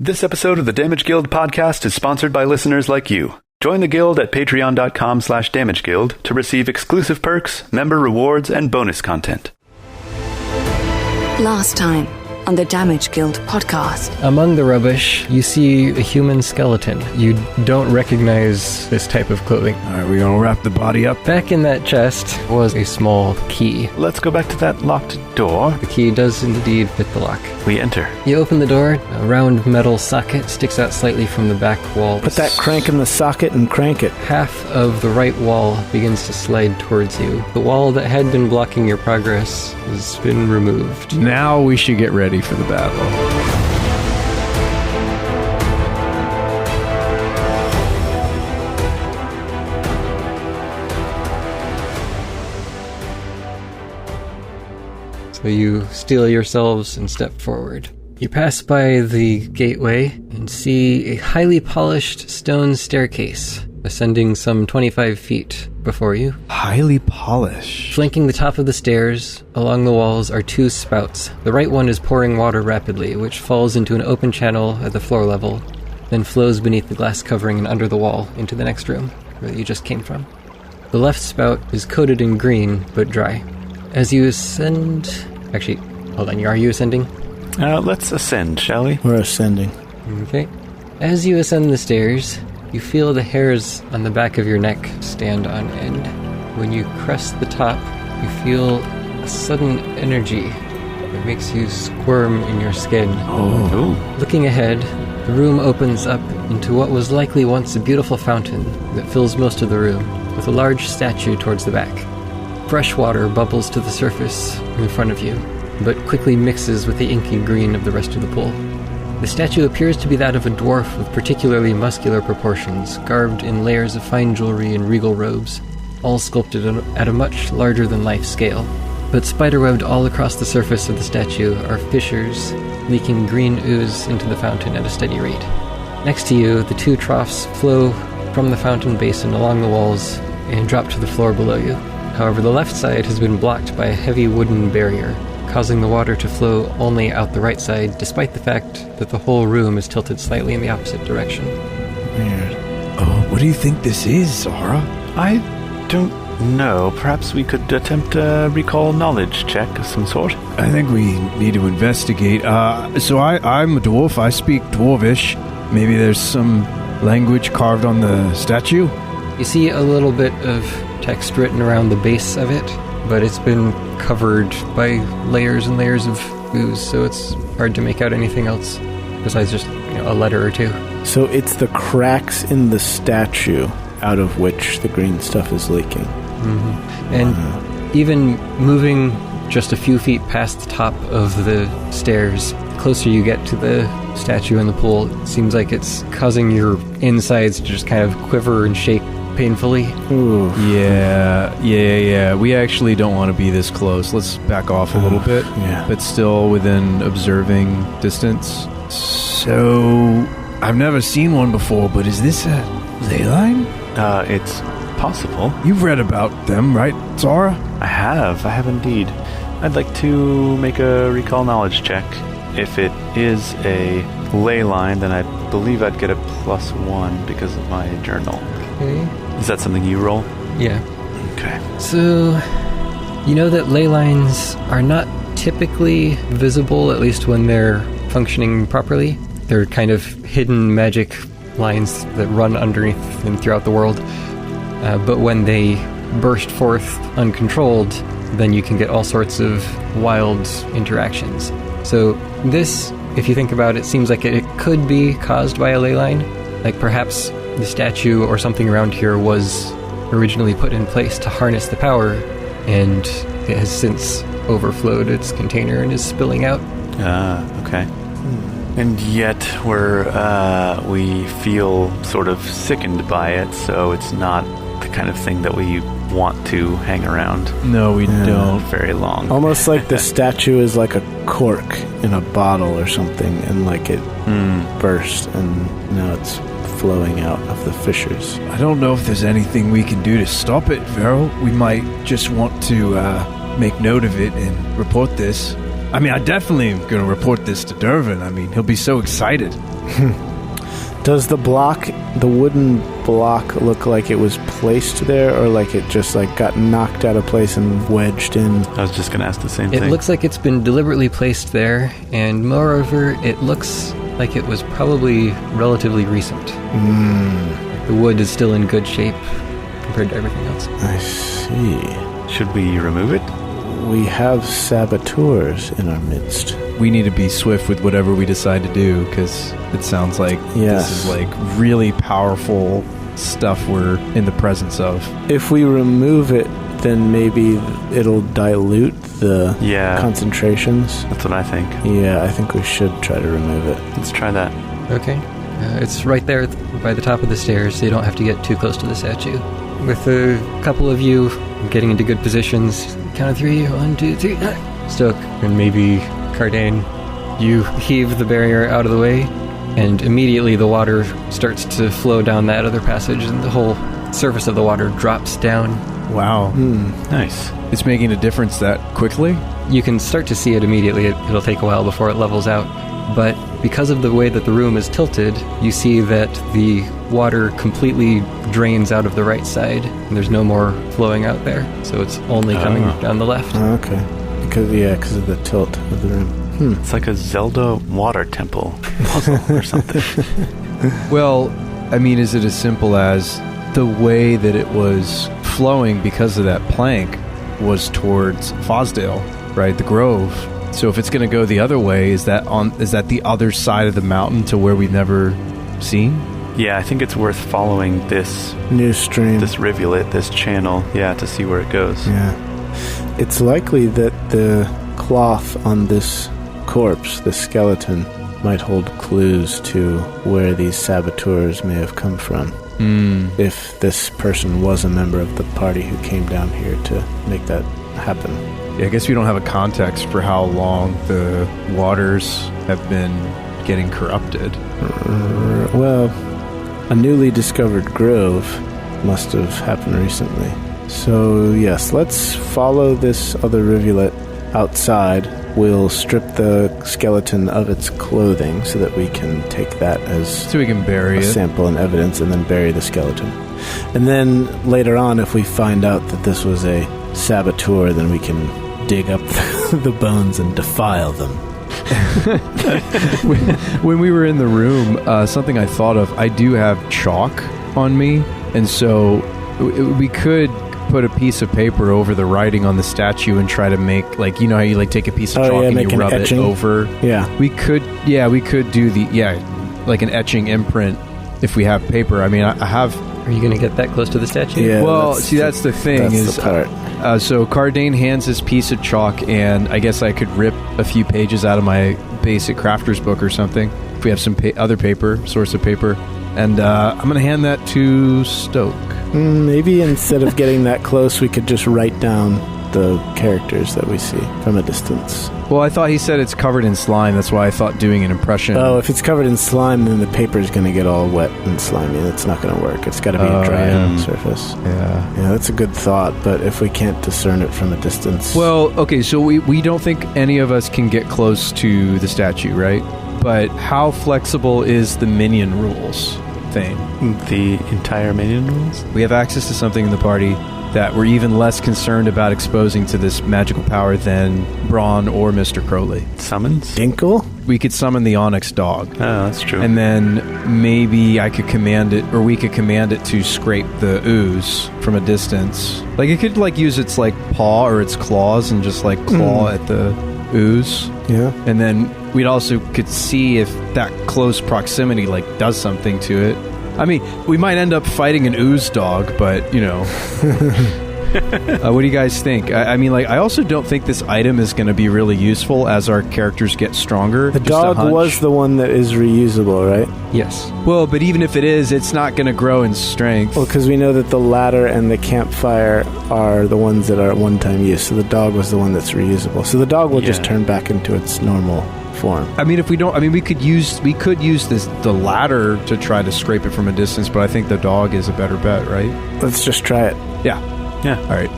This episode of the Damage Guild podcast is sponsored by listeners like you. Join the guild at patreon.com/damageguild to receive exclusive perks, member rewards, and bonus content. Last time on the Damage Guild podcast. Among the rubbish, you see a human skeleton. You don't recognize this type of clothing. All right, we're going to wrap the body up. Back in that chest was a small key. Let's go back to that locked door. The key does indeed fit the lock. We enter. You open the door. A round metal socket sticks out slightly from the back wall. Put that crank in the socket and crank it. Half of the right wall begins to slide towards you. The wall that had been blocking your progress has been removed. Now we should get ready for the battle. So you steel yourselves and step forward. You pass by the gateway and see a highly polished stone staircase ascending some 25 feet before you. Highly polished. Flanking the top of the stairs, along the walls, are two spouts. The right one is pouring water rapidly, which falls into an open channel at the floor level, then flows beneath the glass covering and under the wall into the next room, where you just came from. The left spout is coated in green, but dry. As you ascend... Actually, hold on, are you ascending? Let's ascend, shall we? We're ascending. Okay. As you ascend the stairs, you feel the hairs on the back of your neck stand on end. When you crest the top, you feel a sudden energy that makes you squirm in your skin. Oh. Looking ahead, the room opens up into what was likely once a beautiful fountain that fills most of the room, with a large statue towards the back. Fresh water bubbles to the surface in front of you, but quickly mixes with the inky green of the rest of the pool. The statue appears to be that of a dwarf with particularly muscular proportions, garbed in layers of fine jewelry and regal robes, all sculpted at a much larger-than-life scale. But spiderwebbed all across the surface of the statue are fissures, leaking green ooze into the fountain at a steady rate. Next to you, the two troughs flow from the fountain basin along the walls and drop to the floor below you. However, the left side has been blocked by a heavy wooden barrier, causing the water to flow only out the right side, despite the fact that the whole room is tilted slightly in the opposite direction. Weird. Oh, what do you think this is, Zara? I don't know. Perhaps we could attempt a recall knowledge check of some sort. I think we need to investigate. So I'm a dwarf. I speak Dwarvish. Maybe there's some language carved on the statue? You see a little bit of text written around the base of it, but it's been covered by layers and layers of ooze, so it's hard to make out anything else besides just a letter or two. So it's the cracks in the statue out of which the green stuff is leaking. Mm-hmm. And even moving just a few feet past the top of the stairs, the closer you get to the statue in the pool, it seems like it's causing your insides to just kind of quiver and shake painfully. Ooh. Yeah. We actually don't want to be this close. Let's back off a little bit, but still within observing distance. So, I've never seen one before, but is this a ley line? It's possible. You've read about them, right, Zara? I have indeed. I'd like to make a recall knowledge check. If it is a ley line, then I believe I'd get a +1 because of my journal. Okay. Is that something you roll? Yeah. Okay. So, you know that ley lines are not typically visible, at least when they're functioning properly. They're kind of hidden magic lines that run underneath and throughout the world. But when they burst forth uncontrolled, then you can get all sorts of wild interactions. So this, if you think about it, seems like it could be caused by a ley line. Like perhaps the statue or something around here was originally put in place to harness the power, and it has since overflowed its container and is spilling out. Okay. And yet we feel sort of sickened by it, so it's not the kind of thing that we want to hang around. No, we don't. Very long. Almost like the statue is like a cork in a bottle or something, and like it burst, and now it's flowing out of the fissures. I don't know if there's anything we can do to stop it, Verrol. We might just want to make note of it and report this. I mean, I definitely am going to report this to Dervin. I mean, he'll be so excited. Does the wooden block look like it was placed there, or like it just like got knocked out of place and wedged in? I was just going to ask the same thing. It looks like it's been deliberately placed there, and moreover, it looks like it was probably relatively recent. The wood is still in good shape compared to everything else. I see. Should we remove it? We have saboteurs in our midst. We need to be swift with whatever we decide to do, because it sounds like this is like really powerful stuff we're in the presence of. If we remove it, then maybe it'll dilute the concentrations. That's what I think. Yeah, I think we should try to remove it. Let's try that. Okay. It's right there by the top of the stairs, so you don't have to get too close to the statue. With a couple of you getting into good positions, count of 3, 1, 2, 3. Stoke and maybe Kardain, you heave the barrier out of the way, and immediately the water starts to flow down that other passage, and the whole surface of the water drops down. Wow. Nice. It's making a difference that quickly? You can start to see it immediately. It'll take a while before it levels out. But because of the way that the room is tilted, you see that the water completely drains out of the right side, and there's no more flowing out there. So it's only coming down the left. Oh, okay. Because of the tilt of the room. It's like a Zelda water temple puzzle or something. Well, I mean, is it as simple as the way that it was flowing because of that plank was towards Fosdale, right? The Grove. So if it's going to go the other way, is that the other side of the mountain to where we've never seen? Yeah, I think it's worth following this new stream, this rivulet, this channel, to see where it goes. Yeah. It's likely that the cloth on this corpse, the skeleton, might hold clues to where these saboteurs may have come from. If this person was a member of the party who came down here to make that happen. Yeah, I guess we don't have a context for how long the waters have been getting corrupted. Well, a newly discovered grove must have happened recently. So, yes, let's follow this other rivulet outside. We'll strip the skeleton of its clothing so that we can take that as so we can bury a sample and evidence, and then bury the skeleton. And then later on, if we find out that this was a saboteur, then we can dig up the bones and defile them. When we were in the room, something I thought of, I do have chalk on me, and so we could put a piece of paper over the writing on the statue and try to make, like, you know how you like take a piece of chalk and you rub etching. It over. We could do like an etching imprint if we have paper. I mean, I have. Are you going to get that close to the statue? Yeah. Well, that's the thing. That's the part. So Kardain hands this piece of chalk, and I guess I could rip a few pages out of my basic crafter's book or something if we have some other paper, source of paper. And I'm going to hand that to Stoke. Maybe instead of getting that close, we could just write down the characters that we see from a distance. Well, I thought he said it's covered in slime. That's why I thought doing an impression. Oh, if it's covered in slime, then the paper's going to get all wet and slimy. That's not going to work. It's got to be a dry surface. Yeah, that's a good thought, but if we can't discern it from a distance... Well, okay, so we don't think any of us can get close to the statue, right? But how flexible is the minion rules thing? The entire minion rules? We have access to something in the party that we're even less concerned about exposing to this magical power than Braun or Mr. Crowley. Summons? Dinkle? We could summon the Onyx dog. Oh, that's true. And then maybe I could command it, or we could command it to scrape the ooze from a distance. Like, it could, like, use its, like, paw or its claws and just, like, claw at the ooze. Yeah. And then we'd also could see if that close proximity, like, does something to it. I mean, we might end up fighting an ooze dog, but, you know. What do you guys think? I mean, like, I also don't think this item is going to be really useful as our characters get stronger. The dog was the one that is reusable, right? Yes. Well, but even if it is, it's not going to grow in strength. Well, because we know that the ladder and the campfire are the ones that are one-time use, so the dog was the one that's reusable. So the dog will just turn back into its normal form. I mean, if we don't, I mean, we could use the ladder to try to scrape it from a distance, but I think the dog is a better bet, right? Let's just try it. Yeah. Yeah. All right.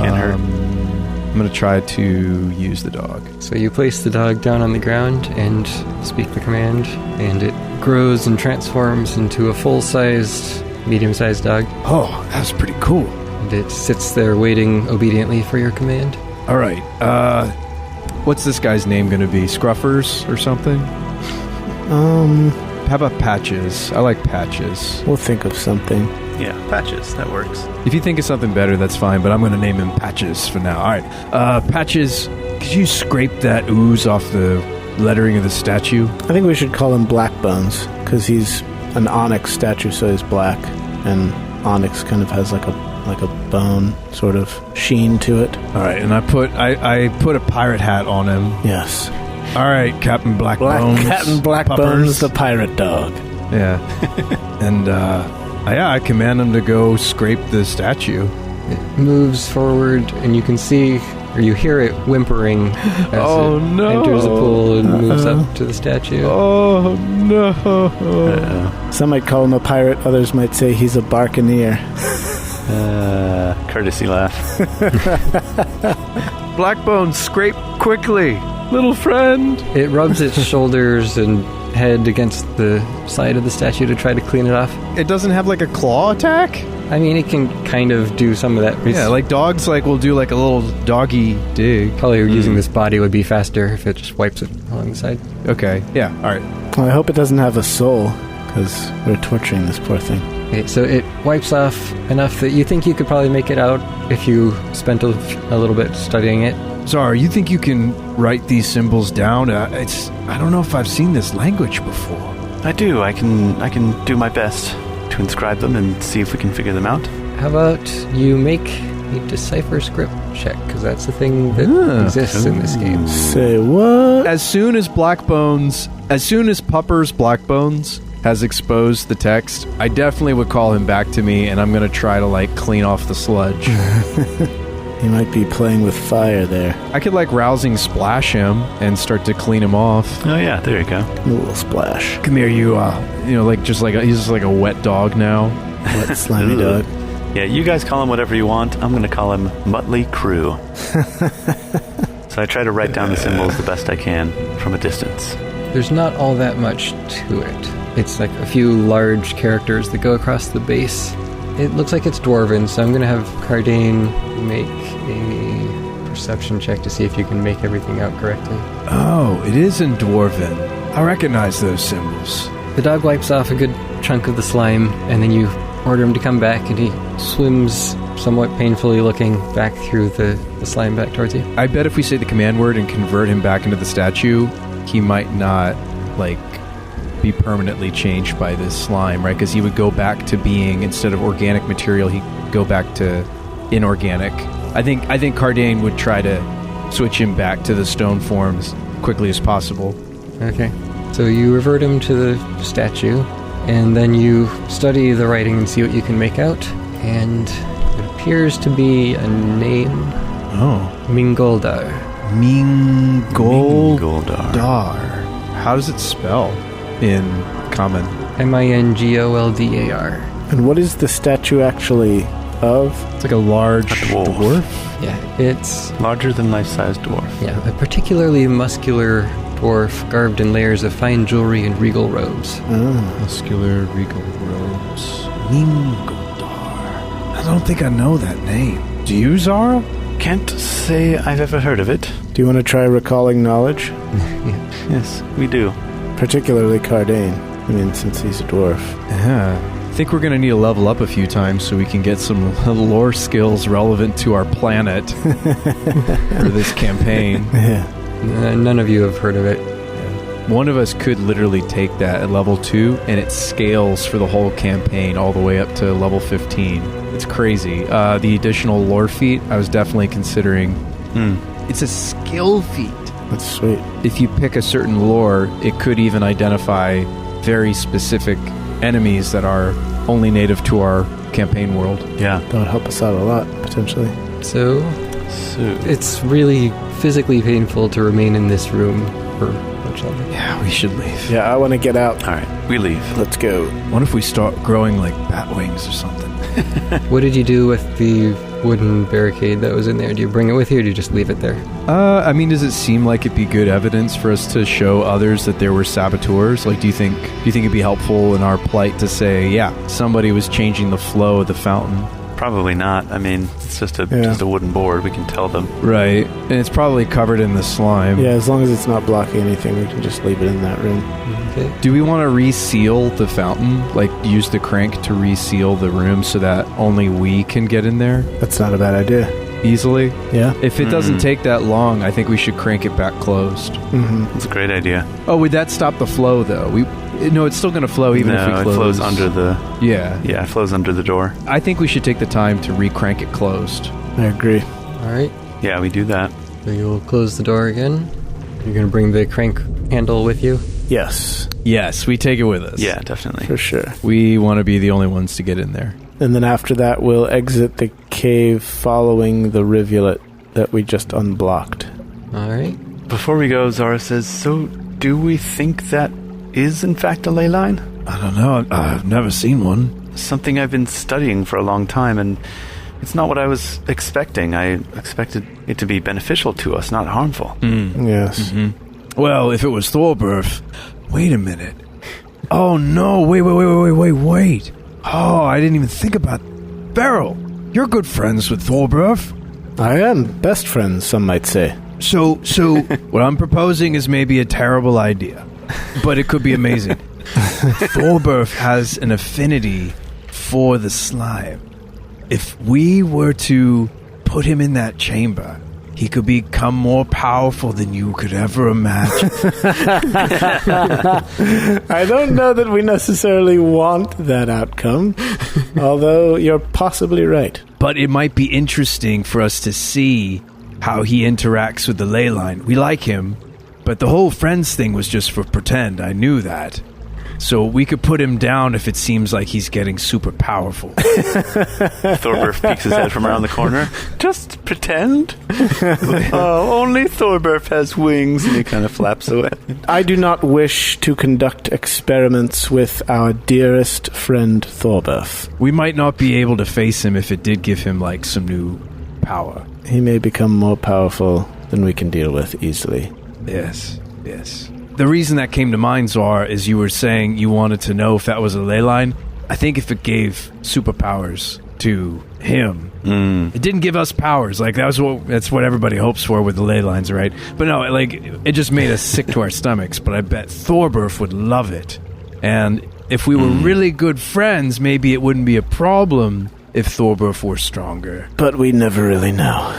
Can't hurt. going to try to use the dog. So you place the dog down on the ground and speak the command, and it grows and transforms into a full-sized, medium-sized dog. Oh, that's pretty cool. And it sits there waiting obediently for your command. All right. What's this guy's name going to be? Scruffers or something? How about Patches? I like Patches. We'll think of something. Yeah, Patches. That works. If you think of something better, that's fine, but I'm going to name him Patches for now. All right. Patches, could you scrape that ooze off the lettering of the statue? I think we should call him Black Bones, because he's an onyx statue, so he's black, and onyx kind of has like a bone sort of sheen to it. All right, and I put a pirate hat on him. Yes. All right, Captain Black Bones. Captain Black Bones, the pirate dog. Yeah. And, I command him to go scrape the statue. It moves forward, and you can see, or you hear it whimpering as it enters the pool and moves up to the statue. Oh, no. Some might call him a pirate, others might say he's a barcaneer. Courtesy laugh. Blackbone, scrape quickly, little friend. It rubs its shoulders and head against the side of the statue to try to clean it off. It doesn't have like a claw attack? I mean, it can kind of do some of that. Yeah, like dogs will do like a little doggy dig. Probably using this body would be faster if it just wipes it along the side. Okay, yeah, all right. Well, I hope it doesn't have a soul, because we're torturing this poor thing. Okay, so it wipes off enough that you think you could probably make it out if you spent a little bit studying it. Zara, you think you can write these symbols down? I don't know if I've seen this language before. I do. I can do my best to inscribe them and see if we can figure them out. How about you make a decipher script check, because that's the thing that exists in this game. Say what? As soon as Pupper's Blackbones has exposed the text, I definitely would call him back to me, and I'm going to try to clean off the sludge. He might be playing with fire there. I could rousing splash him and start to clean him off. Oh yeah, there you go. A little splash. Come here, you. He's just like a wet dog now. Wet slimy dog. Yeah, you guys call him whatever you want. I'm going to call him Muttley Crew. So I try to write down the symbols the best I can from a distance. There's not all that much to it. It's like a few large characters that go across the base. It looks like it's Dwarven, so I'm going to have Kardain make a perception check to see if you can make everything out correctly. Oh, it is in Dwarven. I recognize those symbols. The dog wipes off a good chunk of the slime, and then you order him to come back, and he swims somewhat painfully looking back through the slime back towards you. I bet if we say the command word and convert him back into the statue, he might not, be permanently changed by this slime, right? Because he would go back to being, instead of organic material, he'd go back to inorganic. I think Kardain would try to switch him back to the stone forms quickly as possible. Okay. So you revert him to the statue, and then you study the writing and see what you can make out, and it appears to be a name. Oh. Mingoldar. Mingoldar. How does it spell in common? Mingoldar. And what is the statue actually of? It's like a large dwarf? Yeah, it's larger than life-size dwarf. Yeah, a particularly muscular dwarf garbed in layers of fine jewelry and regal robes. Muscular regal robes. Mingoldar. I don't think I know that name. Do you, Zara? Can't say I've ever heard of it. Do you want to try recalling knowledge? Yes, we do. Particularly Kardain. I mean, since he's a dwarf. Yeah. I think we're going to need to level up a few times so we can get some lore skills relevant to our planet for this campaign. Yeah. None of you have heard of it. One of us could literally take that at level 2, and it scales for the whole campaign all the way up to level 15. It's crazy. The additional lore feat, I was definitely considering. It's a skill feat. That's sweet. If you pick a certain lore, it could even identify very specific enemies that are only native to our campaign world. Yeah. That would help us out a lot, potentially. So it's really physically painful to remain in this room for much longer. Yeah, we should leave. Yeah, I want to get out. All right, we leave. Let's go. What if we start growing bat wings or something? What did you do with the wooden barricade that was in there? Do you bring it with you, or do you just leave it there? I mean, does it seem like it'd be good evidence for us to show others that there were saboteurs? Like, do you think it'd be helpful in our plight to say, yeah, somebody was changing the flow of the fountain? Probably not. I mean, it's just a wooden board. We can tell them. Right. And it's probably covered in the slime. Yeah, as long as it's not blocking anything, we can just leave it in that room. Okay. Do we want to reseal the fountain? Like, use the crank to reseal the room so that only we can get in there? That's not a bad idea. Easily? Yeah. If it doesn't take that long, I think we should crank it back closed. That's a great idea. Oh, would that stop the flow, though? No, it's still going to flow even if we close. it flows under the... Yeah. Yeah, it flows under the door. I think we should take the time to re-crank it closed. I agree. All right. Yeah, we do that. So you'll close the door again. You're going to bring the crank handle with you? Yes, Yes, we take it with us. Yeah, definitely. for sure. We want to be the only ones to get in there. And then after that, we'll exit the cave following the rivulet that we just unblocked. All right. Before we go, Zara says, so do we think that is in fact a ley line? I don't know. I've never seen one. Something I've been studying for a long time, and it's not what I was expecting. I expected it to be beneficial to us, not harmful. Yes. Well, if it was Thorberth... Wait a minute. Oh, no. Wait. Oh, I didn't even think about... Verrol, you're good friends with Thorberth. I am. Best friends, some might say. So what I'm proposing is maybe a terrible idea, but it could be amazing. Thorberth has an affinity for the slime. If we were to put him in that chamber, he could become more powerful than you could ever imagine. I don't know that we necessarily want that outcome, although you're possibly right. But it might be interesting for us to see how he interacts with the ley line. We like him, but the whole friends thing was just for pretend. I knew that. So we could put him down if it seems like he's getting super powerful. Thorberth peeks his head from around the corner. Just pretend? Only Thorberth has wings. And he kind of flaps away. I do not wish to conduct experiments with our dearest friend Thorberth. We might not be able to face him if it did give him, like, some new power. He may become more powerful than we can deal with easily. Yes. The reason that came to mind, Zara, is you were saying you wanted to know if that was a ley line. I think if it gave superpowers to him, it didn't give us powers. Like, that's what everybody hopes for with the ley lines, right? But no, like, it just made us sick to our stomachs. But I bet Thorberth would love it. And if we were really good friends, maybe it wouldn't be a problem if Thorberth were stronger. But we never really know.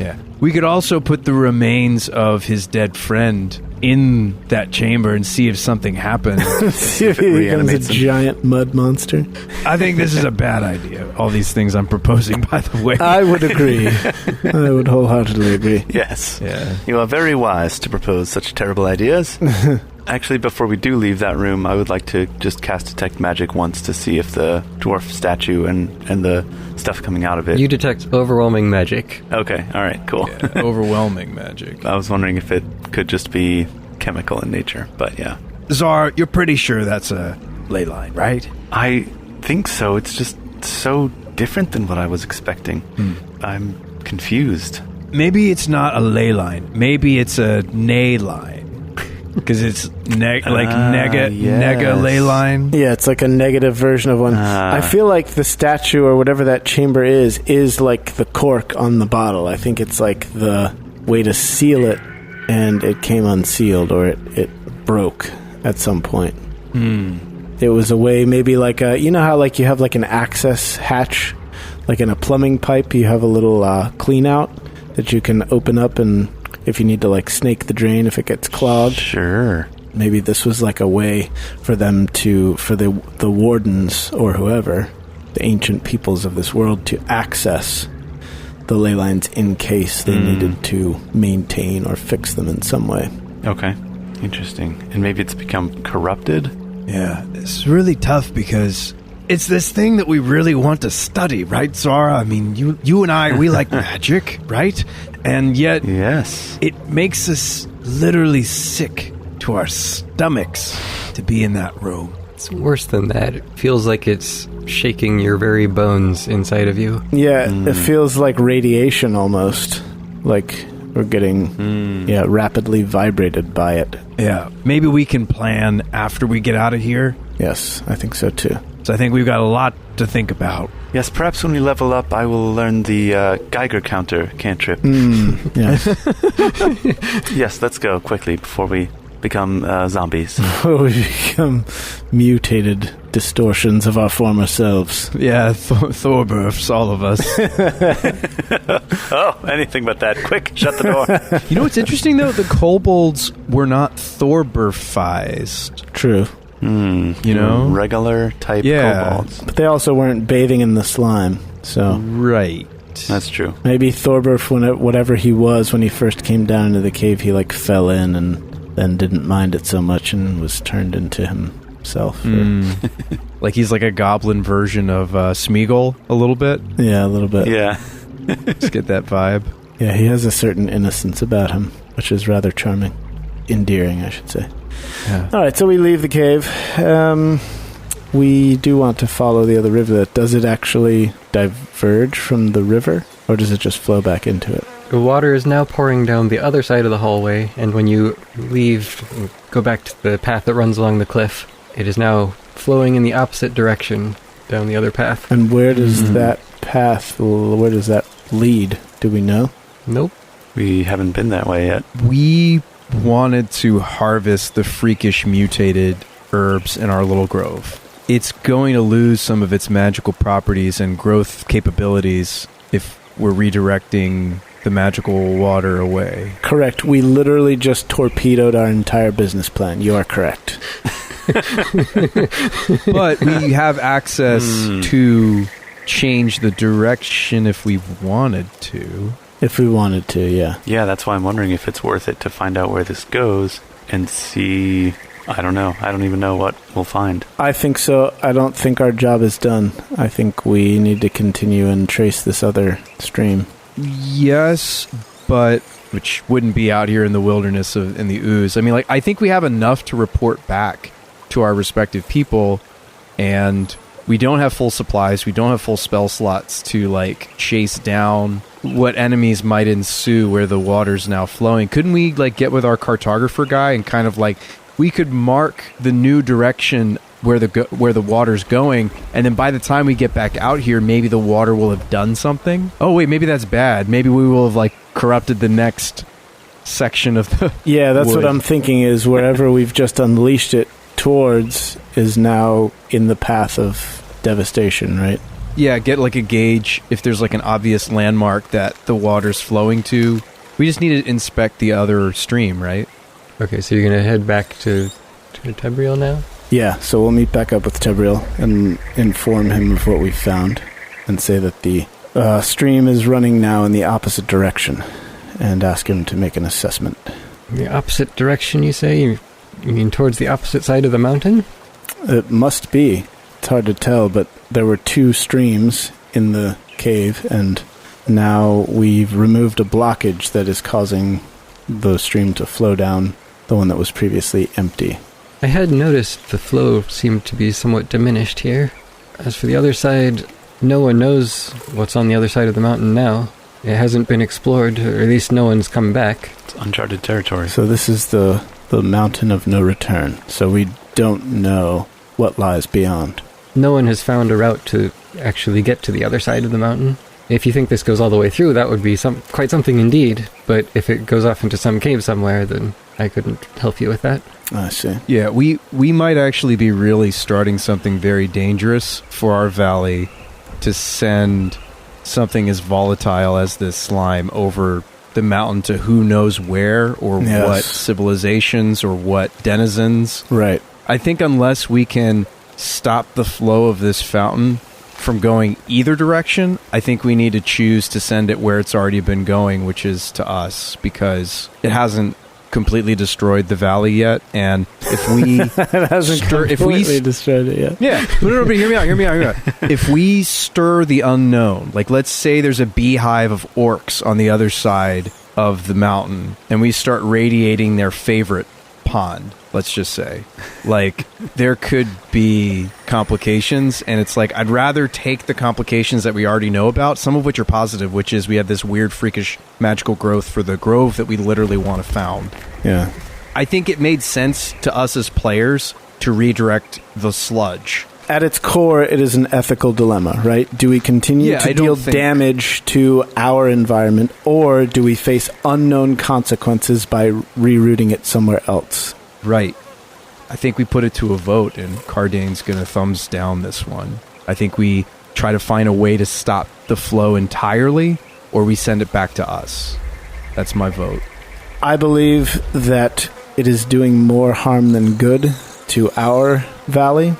Yeah. We could also put the remains of his dead friend in that chamber and see if something happens. See if he becomes a giant mud monster. I think this is a bad idea. All these things I'm proposing, by the way. I would agree. I would wholeheartedly agree. Yes. Yeah. You are very wise to propose such terrible ideas. Actually, before we do leave that room, I would like to just cast Detect Magic once to see if the dwarf statue and the stuff coming out of it... You detect overwhelming magic. Okay, alright, cool. Yeah, overwhelming magic. I was wondering if it could just be chemical in nature, but yeah. Zara, you're pretty sure that's a ley line, right? I think so. It's just so different than what I was expecting. I'm confused. Maybe it's not a ley line. Maybe it's a nay line. Because it's nega ley line. Yeah, it's like a negative version of one. I feel like the statue or whatever that chamber is like the cork on the bottle. I think it's like the way to seal it, and it came unsealed, or it broke at some point. It was a way, maybe like a, you know how like you have like an access hatch, like in a plumbing pipe, you have a little clean out that you can open up, and if you need to like snake the drain if it gets clogged. Sure. Maybe this was like a way for them to, for the wardens or whoever, the ancient peoples of this world, to access the ley lines in case they needed to maintain or fix them in some way. Okay. Interesting. And maybe it's become corrupted? Yeah, it's really tough because it's this thing that we really want to study, right, Zara? I mean, you and I, we like magic, right? And yet, yes, it makes us literally sick to our stomachs to be in that room. It's worse than that. It feels like it's shaking your very bones inside of you. Yeah, it feels like radiation almost. Like we're getting rapidly vibrated by it. Yeah. Maybe we can plan after we get out of here. Yes, I think so too. So I think we've got a lot to think about. Yes, perhaps when we level up, I will learn the Geiger counter cantrip. Yes. Yes, let's go quickly before we become zombies. We become mutated distortions of our former selves. Yeah, Thorberfs, all of us. Oh, anything but that. Quick, shut the door. You know what's interesting, though? The kobolds were not Thorberfized. True. You know? Regular type kobolds. But they also weren't bathing in the slime, so... Right. That's true. Maybe Thorberf, whatever he was when he first came down into the cave, he like fell in and then didn't mind it so much and was turned into himself. Like he's like a goblin version of Smeagol, a little bit. Yeah, a little bit. Yeah. Just get that vibe. Yeah, he has a certain innocence about him, which is rather charming. Endearing, I should say. Yeah. All right, so we leave the cave. We do want to follow the other rivulet. Does it actually diverge from the river, or does it just flow back into it? The water is now pouring down the other side of the hallway, and when you leave, go back to the path that runs along the cliff, it is now flowing in the opposite direction down the other path. And where does that path, where does that lead? Do we know? Nope. We haven't been that way yet. We wanted to harvest the freakish mutated herbs in our little grove. It's going to lose some of its magical properties and growth capabilities if we're redirecting the magical water away. Correct. We literally just torpedoed our entire business plan. You are correct. But we have access to change the direction if we wanted to. If we wanted to, yeah. Yeah, that's why I'm wondering if it's worth it to find out where this goes and see... I don't know. I don't even know what we'll find. I think so. I don't think our job is done. I think we need to continue and trace this other stream. Yes, but which wouldn't be out here in the wilderness in the ooze. I mean, like, I think we have enough to report back to our respective people, and we don't have full supplies. We don't have full spell slots to, like, chase down what enemies might ensue where the water's now flowing. Couldn't we, like, get with our cartographer guy and kind of, like, we could mark the new direction where the water's going, and then by the time we get back out here, maybe the water will have done something. Oh wait, maybe that's bad. Maybe we will have like corrupted the next section of the that's wood. what I'm thinking is wherever we've just unleashed it towards is now in the path of devastation, right? Yeah, get like a gauge if there's like an obvious landmark that the water's flowing to. We just need to inspect the other stream, right? Okay, so you're going to head back to Tebriel now? Yeah, so we'll meet back up with Tebriel and inform him of what we've found and say that the stream is running now in the opposite direction and ask him to make an assessment. The opposite direction, you say? You mean towards the opposite side of the mountain? It must be. It's hard to tell, but there were two streams in the cave, and now we've removed a blockage that is causing the stream to flow down the one that was previously empty. I had noticed the flow seemed to be somewhat diminished here. As for the other side, no one knows what's on the other side of the mountain now. It hasn't been explored, or at least no one's come back. It's uncharted territory. So this is the mountain of no return. So we don't know what lies beyond. No one has found a route to actually get to the other side of the mountain. If you think this goes all the way through, that would be quite something indeed. But if it goes off into some cave somewhere, then I couldn't help you with that. I see. Yeah, we might actually be really starting something very dangerous for our valley to send something as volatile as this slime over the mountain to who knows where or what civilizations or what denizens. Right. I think unless we can stop the flow of this fountain from going either direction, I think we need to choose to send it where it's already been going, which is to us, because it hasn't completely destroyed the valley yet. And if we it hasn't completely destroyed it yet. Yeah. No, but hear me out. If we stir the unknown, like let's say there's a beehive of orcs on the other side of the mountain, and we start radiating their favorite pond, let's just say. Like, there could be complications, and it's like, I'd rather take the complications that we already know about, some of which are positive, which is we have this weird, freakish, magical growth for the grove that we literally want to found. Yeah. I think it made sense to us as players to redirect the sludge. At its core, it is an ethical dilemma, right? Do we continue to deal damage to our environment, or do we face unknown consequences by rerouting it somewhere else? Right. I think we put it to a vote, and Kardain's going to thumbs down this one. I think we try to find a way to stop the flow entirely, or we send it back to us. That's my vote. I believe that it is doing more harm than good to our valley.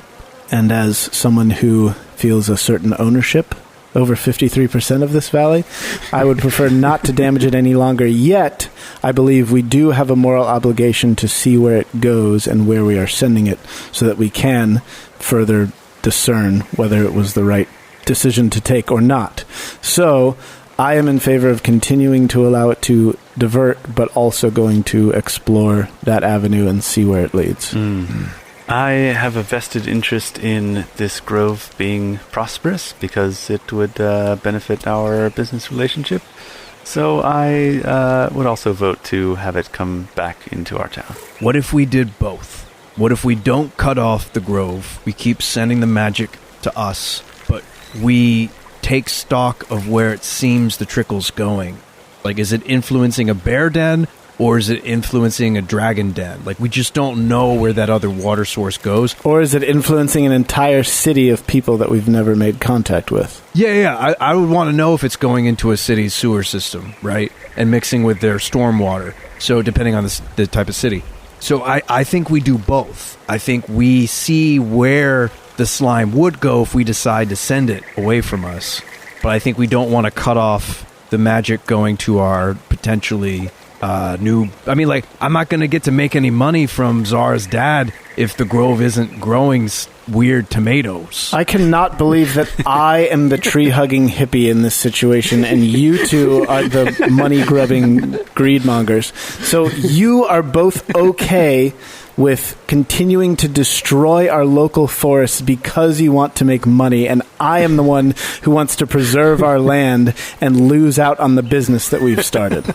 And as someone who feels a certain ownership over 53% of this valley, I would prefer not to damage it any longer. Yet, I believe we do have a moral obligation to see where it goes and where we are sending it so that we can further discern whether it was the right decision to take or not. So, I am in favor of continuing to allow it to divert, but also going to explore that avenue and see where it leads. I have a vested interest in this grove being prosperous because it would benefit our business relationship. So I would also vote to have it come back into our town. What if we did both? What if we don't cut off the grove? We keep sending the magic to us, but we take stock of where it seems the trickle's going. Like, is it influencing a bear den? Or is it influencing a dragon den? Like, we just don't know where that other water source goes. Or is it influencing an entire city of people that we've never made contact with? Yeah. I would want to know if it's going into a city's sewer system, right? And mixing with their stormwater. So depending on the type of city. So I think we do both. I think we see where the slime would go if we decide to send it away from us. But I think we don't want to cut off the magic going to our potentially... I'm not going to get to make any money from Zara's dad if the grove isn't growing weird tomatoes. I cannot believe that I am the tree-hugging hippie in this situation, and you two are the money-grubbing greedmongers. So you are both okay with continuing to destroy our local forests because you want to make money, and I am the one who wants to preserve our land and lose out on the business that we've started.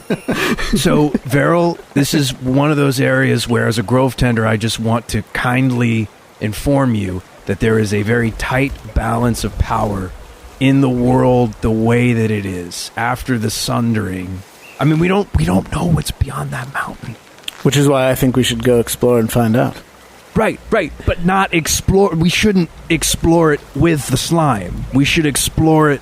So, Verrol, this is one of those areas where, as a grove tender, I just want to kindly inform you that there is a very tight balance of power in the world the way that it is after the sundering. I mean, we don't know what's beyond that mountain. Which is why I think we should go explore and find out. Right, but not explore. We shouldn't explore it with the slime. We should explore it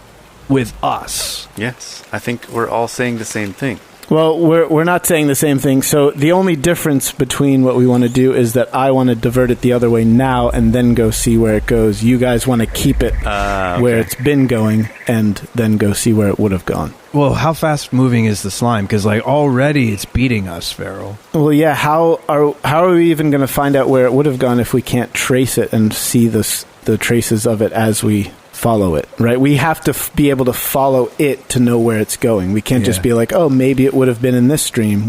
with us. Yes, I think we're all saying the same thing. Well, we're not saying the same thing. So the only difference between what we want to do is that I want to divert it the other way now and then go see where it goes. You guys want to keep it where it's been going and then go see where it would have gone. Well, how fast moving is the slime? Because already it's beating us, Verrol. Well, yeah. How are we even going to find out where it would have gone if we can't trace it and see the traces of it as we follow it, right? We have to be able to follow it to know where it's going. We can't just be like, oh, maybe it would have been in this stream.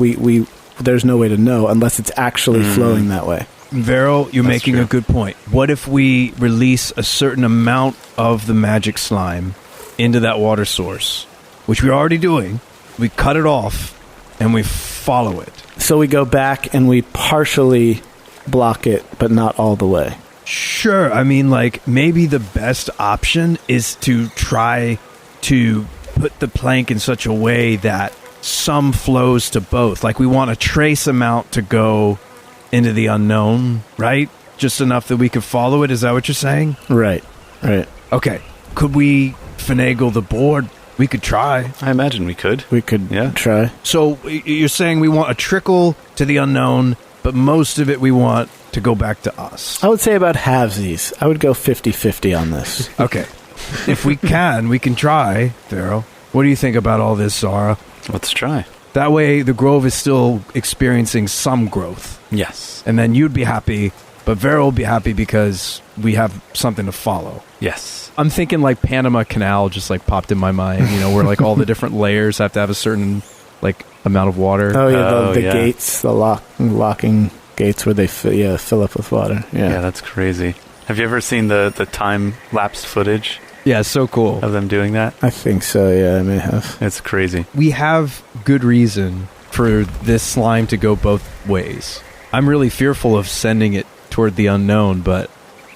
There's no way to know unless it's actually flowing that way. Verrol, you're making a good point. What if we release a certain amount of the magic slime into that water source, which we're already doing? We cut it off and we follow it. So we go back and we partially block it, but not all the way. Sure. I mean, maybe the best option is to try to put the plank in such a way that some flows to both. Like, we want a trace amount to go into the unknown, right? Just enough that we could follow it. Is that what you're saying? Right. Okay. Could we finagle the board? We could try. I imagine we could. We could try. So you're saying we want a trickle to the unknown, but most of it we want to go back to us. I would say about halvesies. I would go 50-50 on this. Okay. If we can try, Verrol. What do you think about all this, Zara? Let's try. That way the grove is still experiencing some growth. Yes. And then you'd be happy, but Verrol will be happy because we have something to follow. Yes. I'm thinking Panama Canal just popped in my mind, where all the different layers have to have a certain amount of water. Oh yeah, the gates, the locking. gates where they fill up with water. Yeah, that's crazy. Have you ever seen the time-lapse footage? Yeah, it's so cool. Of them doing that? I think so, yeah, I may have. It's crazy. We have good reason for this slime to go both ways. I'm really fearful of sending it toward the unknown, but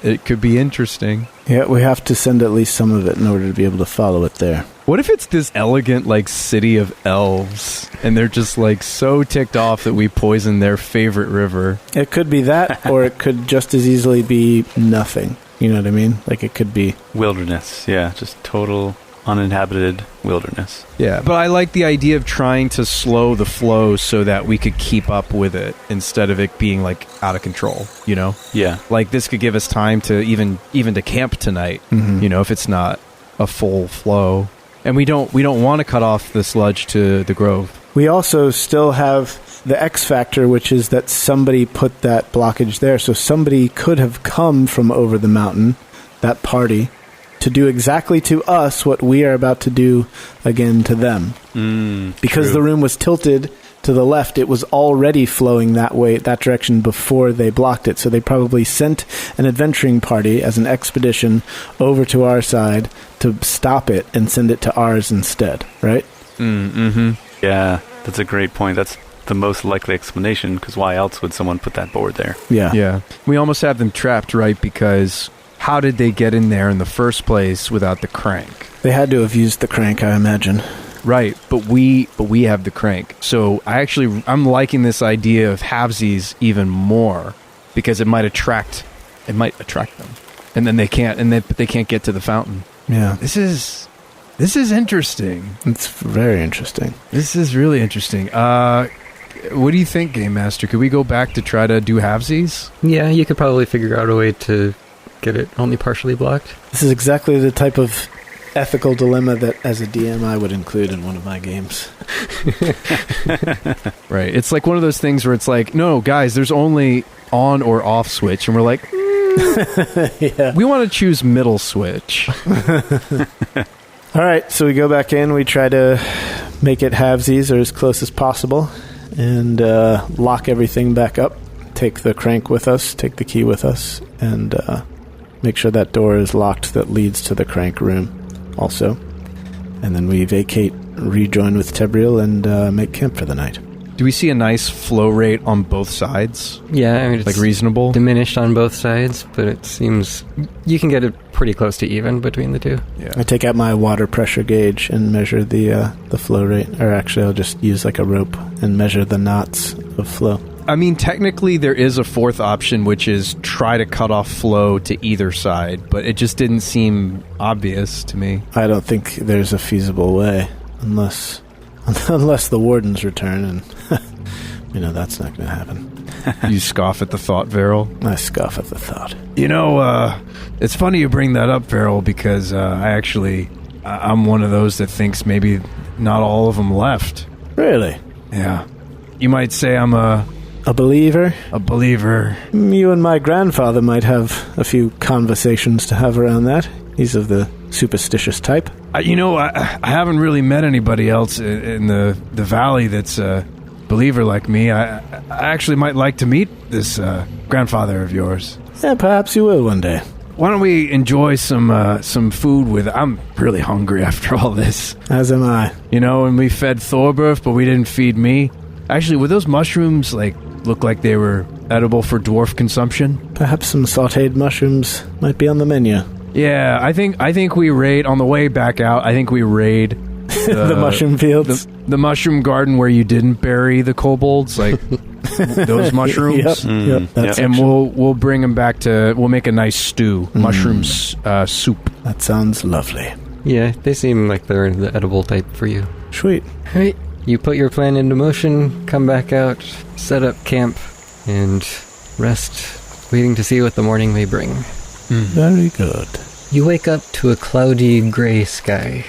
it could be interesting. Yeah, we have to send at least some of it in order to be able to follow it there. What if it's this elegant, like, city of elves, and they're just, like, so ticked off that we poison their favorite river? It could be that, or it could just as easily be nothing. You know what I mean? Like, it could be... Wilderness, yeah. Just total uninhabited wilderness. Yeah, but I like the idea of trying to slow the flow so that we could keep up with it instead of it being, like, out of control, you know? Yeah. Like, this could give us time to even to camp tonight, you know, if it's not a full flow. And we don't want to cut off the sludge to the grove. We also still have the X factor, which is that somebody put that blockage there. So somebody could have come from over the mountain, that party, to do exactly to us what we are about to do again to them. Because true. the room was tilted to the left, it was already flowing that way, that direction, before they blocked it. So they probably sent an adventuring party as an expedition over to our side to stop it and send it to ours instead, right? Yeah, that's a great point. That's the most likely explanation, because why else would someone put that board there? Yeah. We almost have them trapped, right? Because how did they get in there in the first place without the crank? They had to have used the crank, I imagine. Right, but we have the crank. So I'm liking this idea of halvesies even more, because it might attract them, and then they can't get to the fountain. Yeah, this is interesting. It's very interesting. This is really interesting. What do you think, Game Master? Could we go back to try to do halvesies? Yeah, you could probably figure out a way to get it only partially blocked. This is exactly the type of ethical dilemma that, as a DM, I would include in one of my games. Right. It's like one of those things where it's like, no, guys, there's only on or off switch, and we're like, yeah. We want to choose middle switch. All right, so we go back in, we try to make it halvesies or as close as possible, and lock everything back up, take the crank with us, take the key with us, and make sure that door is locked that leads to the crank room also. And then we vacate, rejoin with Tebriel, and make camp for the night. Do we see a nice flow rate on both sides? Yeah, I mean, it's like reasonable? Diminished on both sides, but it seems you can get it pretty close to even between the two. Yeah. I take out my water pressure gauge and measure the flow rate. Or actually, I'll just use like a rope and measure the knots of flow. I mean, technically there is a fourth option, which is try to cut off flow to either side, but it just didn't seem obvious to me. I don't think there's a feasible way, unless the Wardens return, and that's not going to happen. You scoff at the thought, Verrol? I scoff at the thought. It's funny you bring that up, Verrol, because I'm one of those that thinks maybe not all of them left. Really? Yeah. You might say I'm a believer? A believer. You and my grandfather might have a few conversations to have around that. He's of the superstitious type. I haven't really met anybody else in the valley that's a believer like me. I actually might like to meet this grandfather of yours. Yeah, perhaps you will one day. Why don't we enjoy some food with... I'm really hungry after all this. As am I. And we fed Thorberth, but we didn't feed me. Actually, would those mushrooms look like they were edible for dwarf consumption? Perhaps some sautéed mushrooms might be on the menu. Yeah, I think we raid on the way back out. I think we raid the mushroom fields, the mushroom garden where you didn't bury the kobolds, like those mushrooms. Yep. And we'll bring them back we'll make a nice stew, mushroom soup. That sounds lovely. Yeah, they seem like they're the edible type for you. Sweet. All right, you put your plan into motion, come back out, set up camp, and rest, waiting to see what the morning may bring. Very good. You wake up to a cloudy gray sky.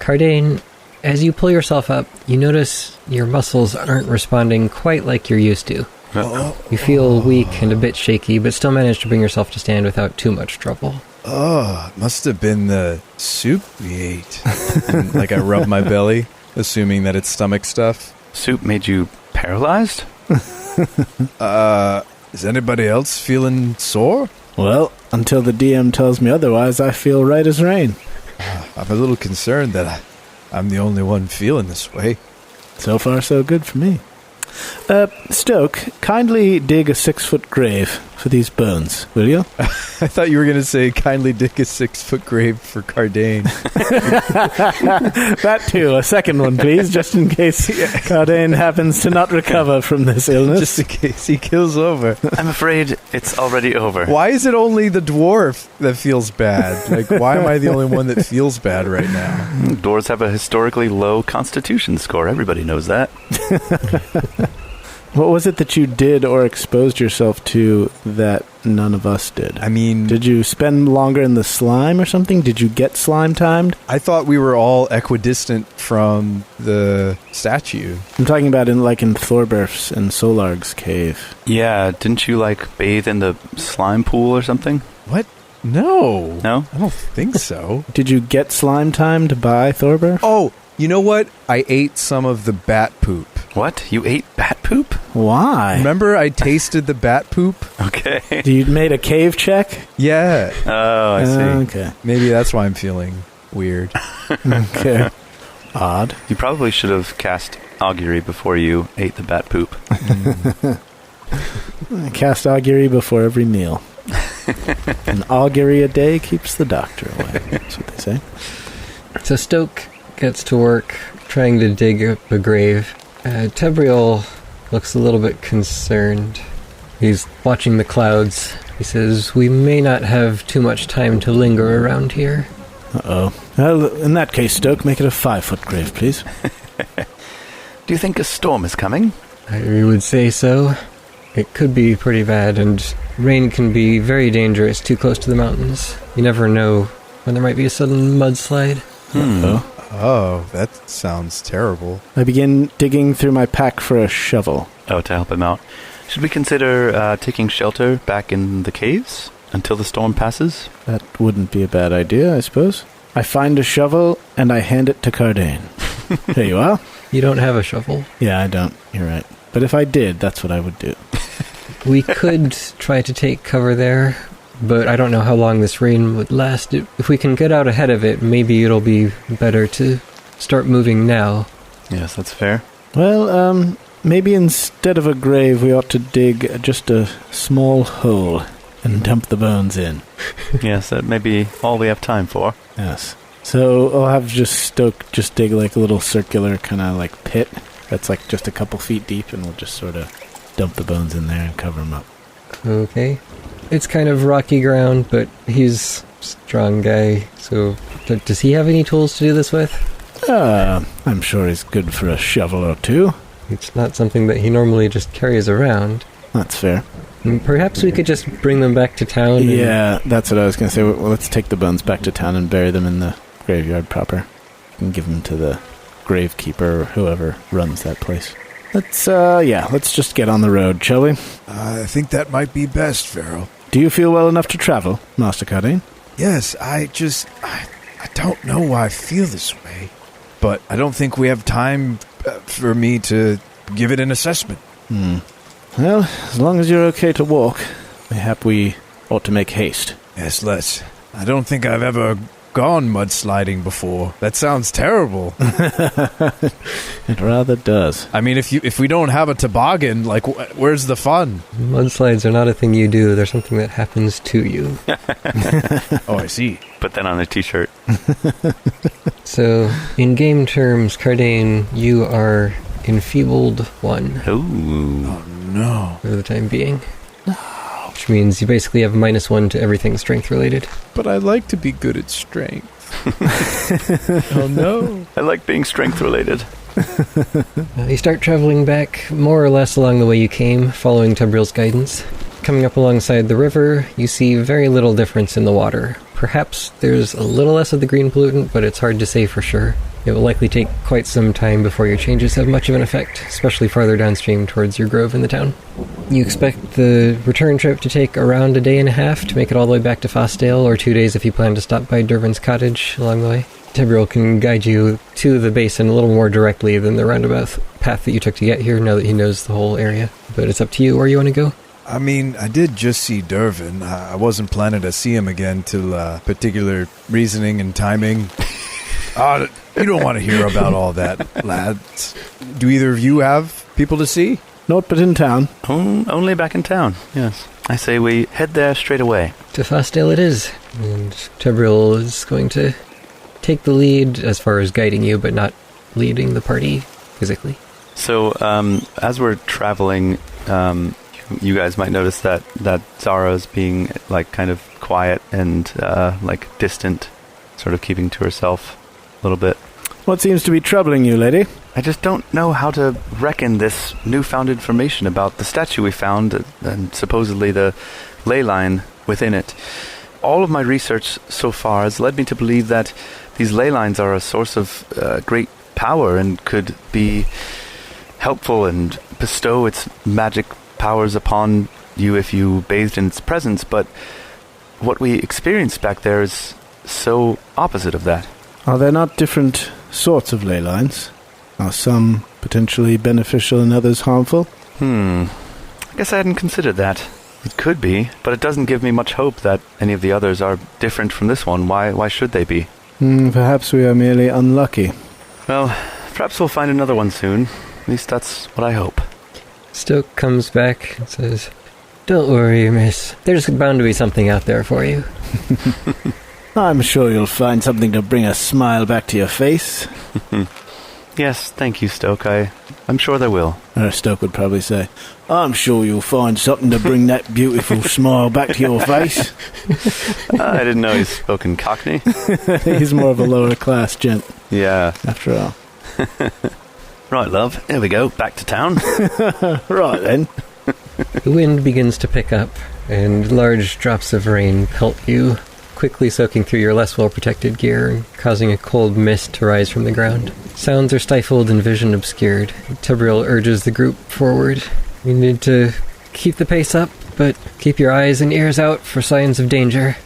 Kardain, as you pull yourself up, you notice your muscles aren't responding quite like you're used to. You feel weak and a bit shaky, but still manage to bring yourself to stand without too much trouble. Oh, must have been the soup we ate. And, I rub my belly, assuming that it's stomach stuff. Soup made you paralyzed? Is anybody else feeling sore? Well, until the DM tells me otherwise, I feel right as rain. I'm a little concerned that I'm the only one feeling this way. So far, so good for me. Stoke, kindly dig a 6-foot grave for these bones, will you? I thought you were going to say, kindly dig a 6-foot grave for Kardain. That too, a second one, please, just in case Kardain happens to not recover from this illness. Just in case he kills over. I'm afraid it's already over. Why is it only the dwarf that feels bad? Like, why am I the only one that feels bad right now? Dwarves have a historically low constitution score. Everybody knows that. What was it that you did or exposed yourself to that none of us did? I mean... Did you spend longer in the slime or something? Did you get slime timed? I thought we were all equidistant from the statue. I'm talking about in Thorberf's and Solarg's cave. Yeah, didn't you, bathe in the slime pool or something? What? No. No? I don't think so. Did you get slime timed by Thorberf? Oh, you know what? I ate some of the bat poop. What? You ate bat poop? Why? Remember I tasted the bat poop? Okay. You made a cave check? Yeah. Oh, I see. Okay. Maybe that's why I'm feeling weird. Okay. Odd. You probably should have cast augury before you ate the bat poop. Cast augury before every meal. An augury a day keeps the doctor away. That's what they say. So Stoke gets to work trying to dig up a grave. Tebriel looks a little bit concerned. He's watching the clouds. He says, "We may not have too much time to linger around here." Uh-oh. Well, in that case, Stoke, make it a 5-foot grave, please. Do you think a storm is coming? I would say so. It could be pretty bad, and rain can be very dangerous too close to the mountains. You never know when there might be a sudden mudslide. Uh-oh. Oh, that sounds terrible. I begin digging through my pack for a shovel. Oh, to help him out. Should we consider taking shelter back in the caves until the storm passes? That wouldn't be a bad idea, I suppose. I find a shovel, and I hand it to Kardain. There you are. You don't have a shovel? Yeah, I don't. You're right. But if I did, that's what I would do. We could try to take cover there, but I don't know how long this rain would last. If we can get out ahead of it, maybe it'll be better to start moving now. Yes, that's fair. Well, maybe instead of a grave, we ought to dig just a small hole and dump the bones in. Yes, that may be all we have time for. Yes. So I'll have Stoke just dig a little circular kind of pit that's just a couple feet deep, and we'll just sort of dump the bones in there and cover them up. Okay. It's kind of rocky ground, but he's a strong guy, so does he have any tools to do this with? I'm sure he's good for a shovel or two. It's not something that he normally just carries around. That's fair. Perhaps we could just bring them back to town. Yeah, that's what I was going to say. Well, let's take the bones back to town and bury them in the graveyard proper. And give them to the gravekeeper or whoever runs that place. Let's just get on the road, shall we? I think that might be best, Verrol. Do you feel well enough to travel, Master Kardain? Yes, I don't know why I feel this way, but I don't think we have time for me to give it an assessment. Well, as long as you're okay to walk, mayhap we ought to make haste. Yes, let's. I don't think I've ever gone mudsliding before. That sounds terrible. It rather does. I mean, if we don't have a toboggan, where's the fun? Mudslides are not a thing you do. They're something that happens to you. Oh, I see. Put that on a t-shirt. So, in game terms, Kardain, you are enfeebled 1. Ooh. Oh, no. For the time being. Which means you basically have -1 to everything strength related. But I like to be good at strength. Oh, no. I like being strength related. You start traveling back more or less along the way you came, following Tebriel's guidance. Coming up alongside the river, you see very little difference in the water. Perhaps there's a little less of the green pollutant, but it's hard to say for sure. It will likely take quite some time before your changes have much of an effect, especially farther downstream towards your grove in the town. You expect the return trip to take around a day and a half to make it all the way back to Fosdale, or 2 days if you plan to stop by Dervin's cottage along the way. Tebriel can guide you to the basin a little more directly than the roundabout path that you took to get here, now that he knows the whole area. But it's up to you where you want to go. I mean, I did just see Dervin. I wasn't planning to see him again till particular reasoning and timing. You don't want to hear about all that, lads. Do either of you have people to see? Not but in town. Only back in town, yes. I say we head there straight away. To Fastdale it is. And Verrol is going to take the lead as far as guiding you, but not leading the party physically. So, as we're traveling, you guys might notice that Zara's being, like, kind of quiet and, like, distant, sort of keeping to herself a little bit. What seems to be troubling you, lady? I just don't know how to reckon this newfound information about the statue we found and supposedly the ley line within it. All of my research so far has led me to believe that these ley lines are a source of great power and could be helpful and bestow its magic powers upon you if you bathed in its presence, but what we experienced back there is so opposite of that. Are there not different sorts of ley lines? Are some potentially beneficial and others harmful? I guess I hadn't considered that. It could be, but it doesn't give me much hope that any of the others are different from this one. Why should they be? Perhaps we are merely unlucky. Well, perhaps we'll find another one soon. At least that's what I hope. Stoke comes back and says, "Don't worry, miss. There's bound to be something out there for you." I'm sure you'll find something to bring a smile back to your face. Yes, thank you, Stoke. I'm sure there will. Stoke would probably say, I'm sure you'll find something to bring that beautiful smile back to your face. I didn't know he spoke in Cockney. He's more of a lower class gent. Yeah. After all. Right, love. Here we go. Back to town. Right, then. The wind begins to pick up, and large drops of rain pelt you, quickly soaking through your less well-protected gear and causing a cold mist to rise from the ground. Sounds are stifled and vision obscured. Verrol urges the group forward. You need to keep the pace up, but keep your eyes and ears out for signs of danger.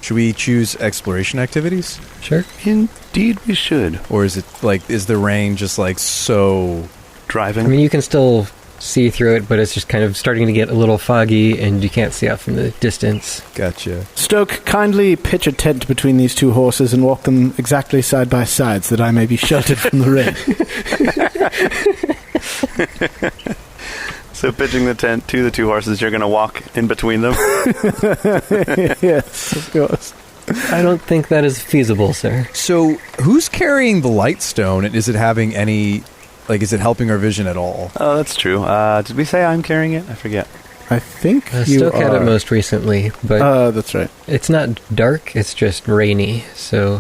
Should we choose exploration activities? Sure. Indeed we should. Or is it, like, is the rain just, like, so... Driving? I mean, you can still see through it, but it's just kind of starting to get a little foggy, and you can't see out from the distance. Gotcha. Stoke, kindly pitch a tent between these two horses and walk them exactly side by side so that I may be sheltered from the rain. So pitching the tent to the two horses, you're going to walk in between them? Yes, of course. I don't think that is feasible, sir. So, who's carrying the light stone, and is it having any... Like, is it helping our vision at all? Oh, that's true. Did we say I'm carrying it? I forget. I think you Stoke had it are. most recently, but that's right. it's not dark, it's just rainy, so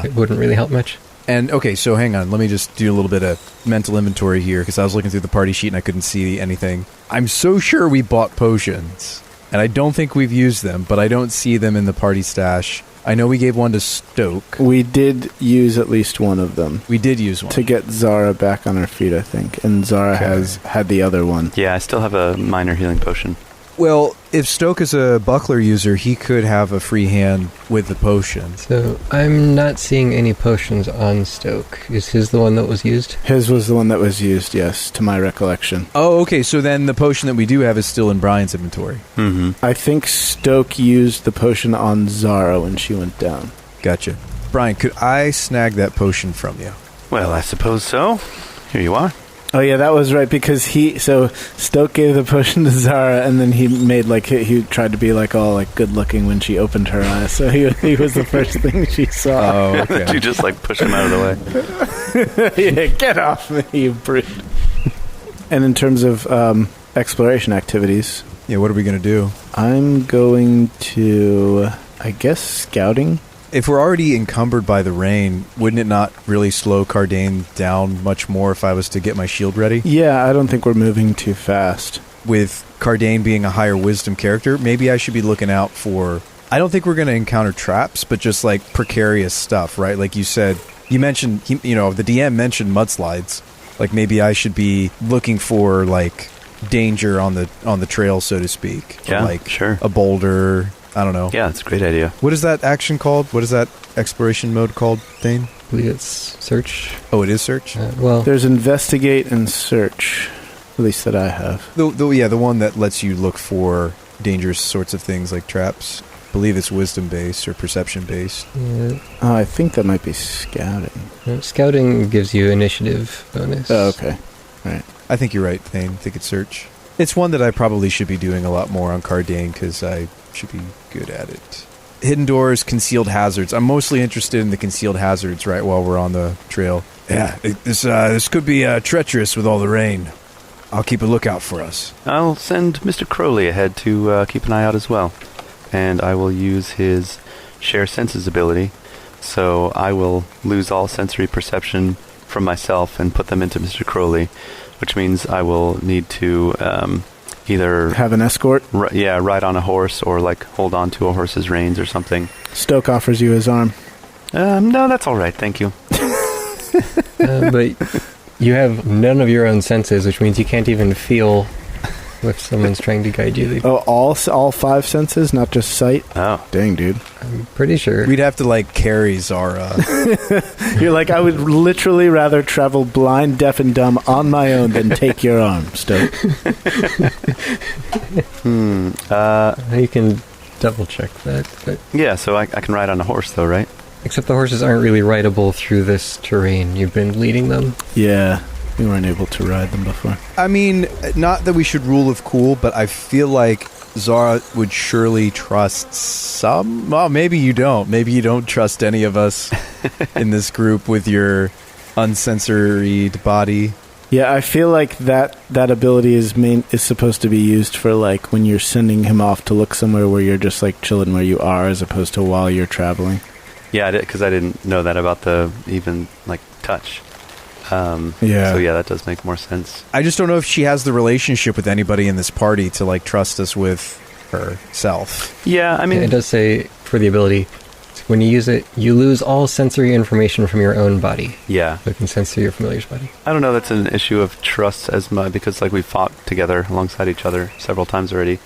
it wouldn't really help much. And, okay, so hang on. Let me just do a little bit of mental inventory here, because I was looking through the party sheet and I couldn't see anything. I'm so sure we bought potions, and I don't think we've used them, but I don't see them in the party stash. I know we gave one to Stoke. We did use at least one of them. We did use one. To get Zara back on her feet, I think. And Zara has had the other one. Yeah, I still have a minor healing potion. Well, if Stoke is a buckler user, he could have a free hand with the potion. So, I'm not seeing any potions on Stoke. Is his the one that was used? His was the one that was used, yes, to my recollection. Oh, okay, so then the potion that we do have is still in Brian's inventory. Mm-hmm. I think Stoke used the potion on Zara when she went down. Gotcha. Brian, could I snag that potion from you? Well, I suppose so. Here you are. Oh yeah, that was right, because Stoke gave the potion to Zara, and then he made he tried to be like all like good looking when she opened her eyes, so he was the first thing she saw. Oh, okay. You just like push him out of the way. Yeah, get off me, you brute. And in terms of exploration activities, Yeah, what are we going to do? I'm going to, I guess, scouting. If we're already encumbered by the rain, wouldn't it not really slow Kardain down much more if I was to get my shield ready? Yeah, I don't think we're moving too fast. With Kardain being a higher wisdom character, maybe I should be looking out for... I don't think we're going to encounter traps, but just like precarious stuff, right? Like you said, you mentioned, the DM mentioned mudslides. Like maybe I should be looking for like danger on the trail, so to speak. Yeah, like sure. A boulder... I don't know. Yeah, it's a great idea. What is that action called? What is that exploration mode called, Dane? I believe it's search. Oh, it is search? Well, There's investigate and search. At least that I have. The one that lets you look for dangerous sorts of things like traps. I believe it's wisdom-based or perception-based. Yeah. Oh, I think that might be scouting. Scouting gives you initiative bonus. Oh, okay. Right. I think you're right, Thane. I think it's search. It's one that I probably should be doing a lot more on Kardain because I should be good at it. Hidden doors, concealed hazards. I'm mostly interested in the concealed hazards right while we're on the trail. Yeah, this could be treacherous with all the rain. I'll keep a lookout for us. I'll send Mr. Crowley ahead to keep an eye out as well. And I will use his share senses ability. So I will lose all sensory perception from myself and put them into Mr. Crowley, which means I will need to either have an escort. Ride on a horse or like hold on to a horse's reins or something. Stoke offers you his arm. No, that's all right. Thank you. But you have none of your own senses, which means you can't even feel if someone's trying to guide you. Oh, all 5 senses, not just sight? Oh. Dang, dude. I'm pretty sure. We'd have to, like, carry Zara. You're like, I would literally rather travel blind, deaf, and dumb on my own than take your arm, Stoke. You can double-check that. But yeah, so I can ride on a horse, though, right? Except the horses aren't really rideable through this terrain. You've been leading them. Yeah, we weren't able to ride them before. I mean, not that we should rule of cool, but I feel like Zara would surely trust some. Well, maybe you don't. Maybe you don't trust any of us in this group with your unsensoried body. Yeah, I feel like that ability is supposed to be used for like when you're sending him off to look somewhere where you're just like chilling where you are, as opposed to while you're traveling. Yeah, because I didn't know that about the even like touch. Yeah. So yeah, that does make more sense. I just don't know if she has the relationship with anybody in this party to like trust us with herself. Yeah, I mean, it does say for the ability, when you use it, you lose all sensory information from your own body. Yeah, so it can sense through your familiar's body. I don't know. That's an issue of trust as much because like we fought together alongside each other several times already.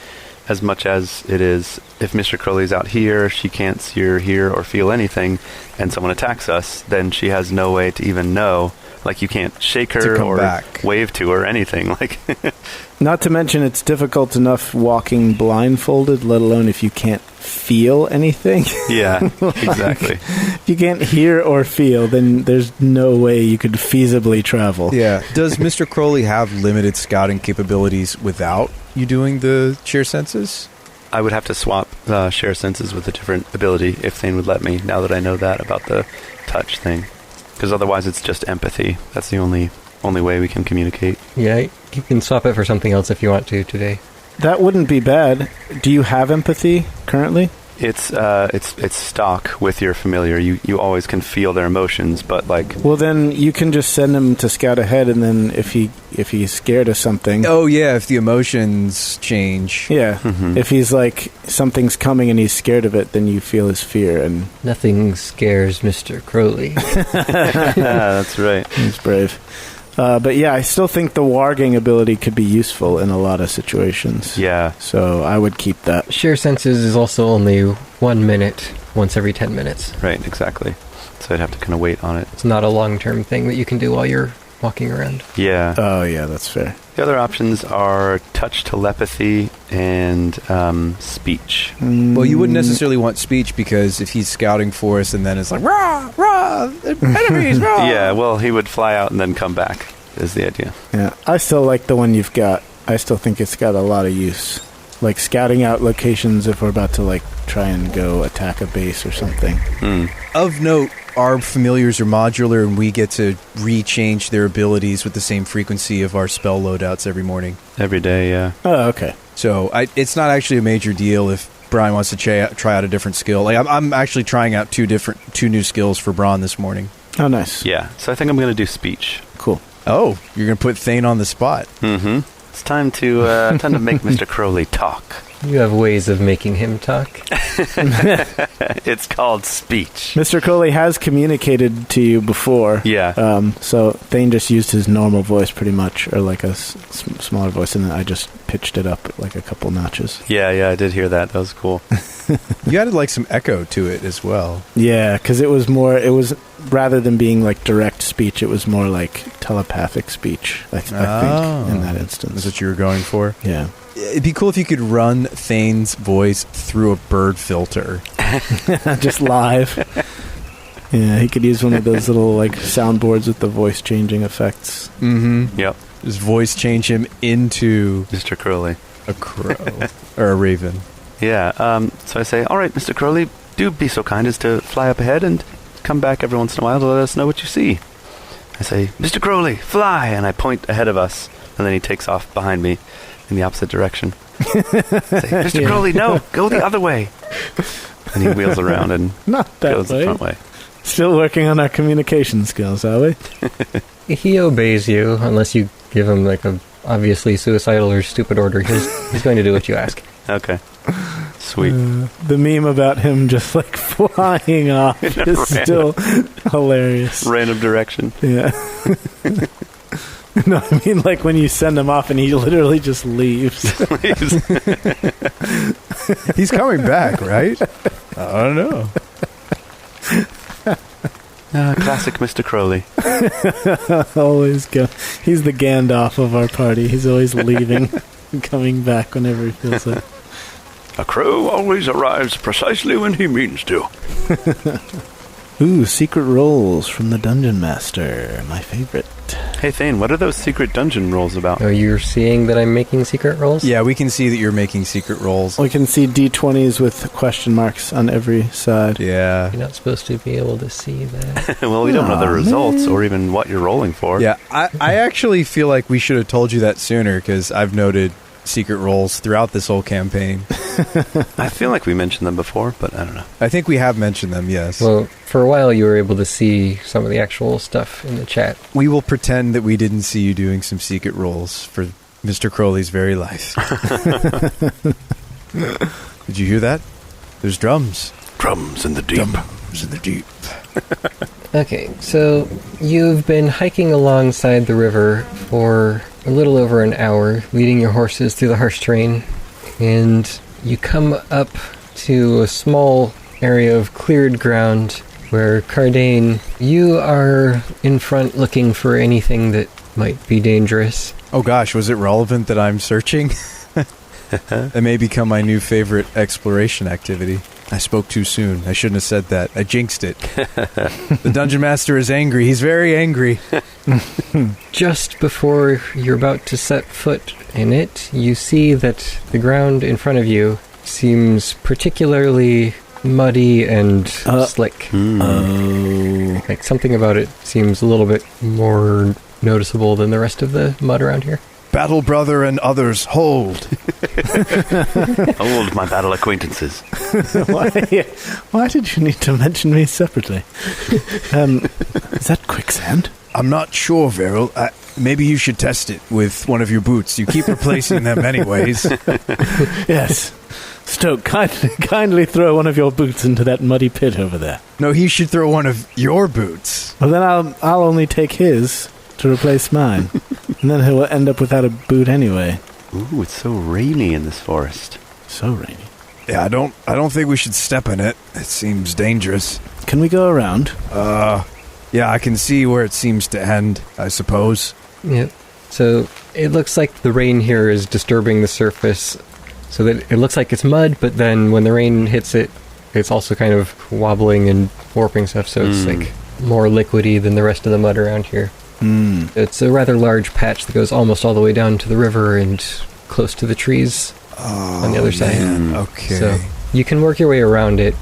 As much as it is, if Mr. Crowley's out here, she can't see or hear or feel anything, and someone attacks us, then she has no way to even know. Like, you can't shake her or wave to her or anything. Like, not to mention, it's difficult enough walking blindfolded, let alone if you can't feel anything. Yeah, exactly. If you can't hear or feel, then there's no way you could feasibly travel. Yeah. Does Mr. Crowley have limited scouting capabilities without you doing the share senses? I would have to swap share senses with a different ability if Thane would let me, now that I know that about the touch thing. Because otherwise it's just empathy. That's the only way we can communicate. Yeah, you can swap it for something else if you want to today. That wouldn't be bad. Do you have empathy currently? It's stock with your familiar. You always can feel their emotions, but like... Well, then you can just send him to scout ahead, and then if he's scared of something... Oh, yeah, if the emotions change. Yeah. Mm-hmm. If he's like, something's coming and he's scared of it, then you feel his fear, and... Nothing scares Mr. Crowley. That's right. He's brave. But yeah, I still think the warging ability could be useful in a lot of situations. Yeah. So I would keep that. Share senses is also only 1 minute, once every 10 minutes. Right, exactly. So I'd have to kind of wait on it. It's not a long-term thing that you can do while you're walking around. Yeah. Oh, yeah, that's fair. The other options are touch telepathy and speech. Well, you wouldn't necessarily want speech because if he's scouting for us and then it's like, rah, rah, enemies, rah. Yeah, well, he would fly out and then come back, is the idea. Yeah, I still like the one you've got. I still think it's got a lot of use. Like scouting out locations if we're about to like try and go attack a base or something. Of note, our familiars are modular and we get to rechange their abilities with the same frequency of our spell loadouts every morning. Every day, yeah. Oh, okay. So it's not actually a major deal if Brian wants to try out a different skill. Like I'm actually trying out two new skills for Braun this morning. Oh, nice. Yeah, so I think I'm going to do speech. Cool. Oh, you're going to put Thane on the spot. Mm-hmm. It's time to make Mr. Crowley talk. You have ways of making him talk. It's called speech. Mr. Crowley has communicated to you before. Yeah. So Thane just used his normal voice pretty much, or like a smaller voice, and then I just pitched it up like a couple notches. Yeah, I did hear that. That was cool. You added like some echo to it as well. Yeah, because it was rather than being like direct speech. It was more like telepathic speech, I think, in that instance. That's what you were going for? Yeah. It'd be cool if you could run Thane's voice through a bird filter. Just live. Yeah, he could use one of those little like soundboards with the voice changing effects. Mm-hmm. Yep. Just voice change him into Mr. Crowley. a crow. Or a raven. Yeah, so I say, all right, Mr. Crowley, do be so kind as to fly up ahead and come back every once in a while to let us know what you see. I say, Mr. Crowley, fly! And I point ahead of us, and then he takes off behind me in the opposite direction. I say, Mr. Crowley, no, go the other way. And he wheels around and goes the front way. Still working on our communication skills, are we? He obeys you, unless you give him like a obviously suicidal or stupid order. He's going to do what you ask. Okay. Sweet. The meme about him just like flying off is still hilarious. Random direction. Yeah. No, I mean like when you send him off and he literally just leaves. He's coming back, right? I don't know. Classic Mr. Crowley. Always go. He's the Gandalf of our party. He's always leaving and coming back whenever he feels it. A crow always arrives precisely when he means to. Ooh, secret rolls from the Dungeon Master. My favorite. Hey, Thane, what are those secret dungeon rolls about? Oh, you're seeing that I'm making secret rolls? Yeah, we can see that you're making secret rolls. We can see D20s with question marks on every side. Yeah. You're not supposed to be able to see that. Well, we don't know the results or even what you're rolling for. Yeah, I actually feel like we should have told you that sooner, because I've noted secret rolls throughout this whole campaign. I feel like we mentioned them before, but I don't know. I think we have mentioned them, yes. Well, for a while you were able to see some of the actual stuff in the chat. We will pretend that we didn't see you doing some secret rolls for Mr. Crowley's very life. Did you hear that? There's drums. Drums in the deep. Drums in the deep. Okay, so you've been hiking alongside the river for a little over an hour, leading your horses through the harsh terrain, and you come up to a small area of cleared ground where, Kardain, you are in front looking for anything that might be dangerous. Oh gosh, was it relevant that I'm searching? It may become my new favorite exploration activity. I spoke too soon. I shouldn't have said that. I jinxed it. The Dungeon Master is angry. He's very angry. Just before you're about to set foot in it, you see that the ground in front of you seems particularly muddy and slick. Like something about it seems a little bit more noticeable than the rest of the mud around here. Battle brother and others, hold. Hold, my battle acquaintances. Why did you need to mention me separately? Is that quicksand? I'm not sure, Verrol. Maybe you should test it with one of your boots. You keep replacing them anyways. Yes. Stoke, kindly throw one of your boots into that muddy pit over there. No, he should throw one of your boots. Well, then I'll only take his to replace mine. And then he'll end up without a boot anyway. Ooh, it's so rainy in this forest. So rainy. Yeah, I don't think we should step in it. It seems dangerous. Can we go around? Yeah, I can see where it seems to end, I suppose. Yep. So it looks like the rain here is disturbing the surface, so that it looks like it's mud, but then when the rain hits it, it's also kind of wobbling and warping stuff, so it's like more liquidy than the rest of the mud around here. It's a rather large patch that goes almost all the way down to the river and close to the trees on the other side. Okay. So you can work your way around it,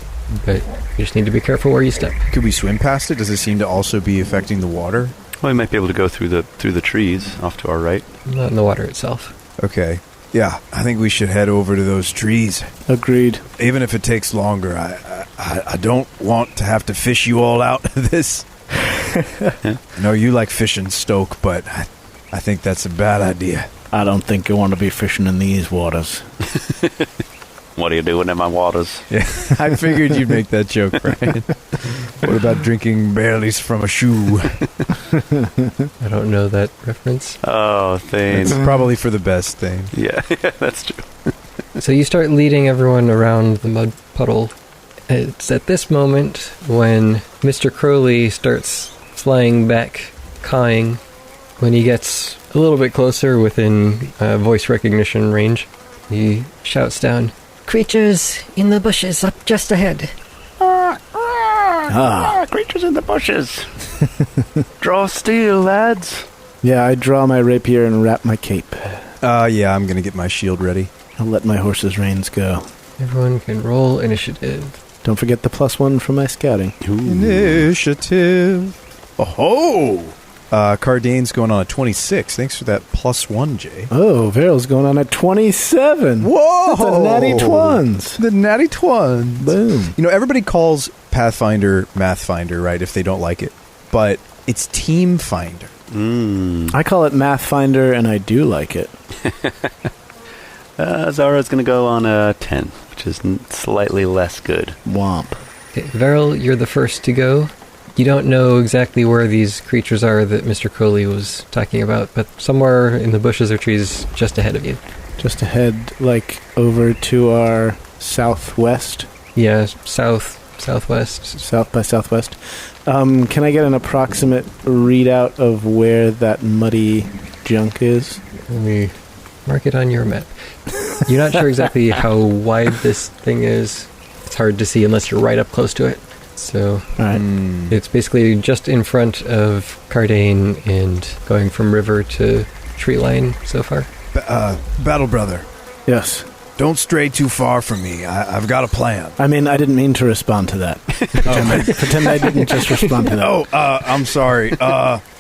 but you just need to be careful where you step. Could we swim past it? Does it seem to also be affecting the water? Well, we might be able to go through the trees off to our right. Not in the water itself. Okay. Yeah, I think we should head over to those trees. Agreed. Even if it takes longer, I don't want to have to fish you all out of this. I know you like fishing, Stoke, but I think that's a bad idea. I don't think you want to be fishing in these waters. What are you doing in my waters? Yeah, I figured you'd make that joke, Brian. What about drinking barleys from a shoe? I don't know that reference. Oh, Thane. It's probably for the best thing. Yeah, that's true. So you start leading everyone around the mud puddle. It's at this moment when Mr. Crowley starts flying back, cawing. When he gets a little bit closer within voice recognition range, he shouts down, "Creatures in the bushes up just ahead." Creatures in the bushes. Draw steel, lads. Yeah, I draw my rapier and wrap my cape. Yeah, I'm going to get my shield ready. I'll let my horse's reins go. Everyone can roll initiative. Don't forget the +1 for my scouting. Initiative. Oh-ho! Kardain's going on a 26. Thanks for that +1, Jay. Oh, Verrol's going on a 27. Whoa! That's a natty twins. The natty twins. Boom. You know, everybody calls Pathfinder Mathfinder, right, if they don't like it. But it's Team Finder. I call it Mathfinder, and I do like it. Zara's going to go on a 10, which is slightly less good. Womp. Okay, Verrol, you're the first to go. You don't know exactly where these creatures are that Mr. Coley was talking about, but somewhere in the bushes or trees just ahead of you. Just ahead, like, over to our southwest? Yeah, southwest. South by southwest. Can I get an approximate readout of where that muddy junk is? Let me mark it on your map. You're not sure exactly how wide this thing is. It's hard to see unless you're right up close to it. So it's basically just in front of Kardain and going from river to tree line so far. Battle Brother. Yes. Don't stray too far from me. I've got a plan. I mean, I didn't mean to respond to that. Pretend I didn't just respond to that. Oh, I'm sorry.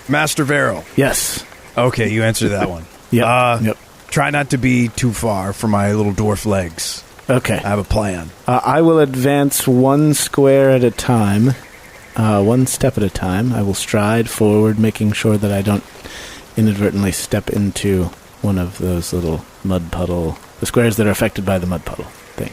Master Verrol. Yes. Okay, you answered that one. Yep. Try not to be too far from my little dwarf legs. Okay. I have a plan. I will advance one square at a time, one step at a time. I will stride forward, making sure that I don't inadvertently step into one of those little mud puddle, the squares that are affected by the mud puddle thing.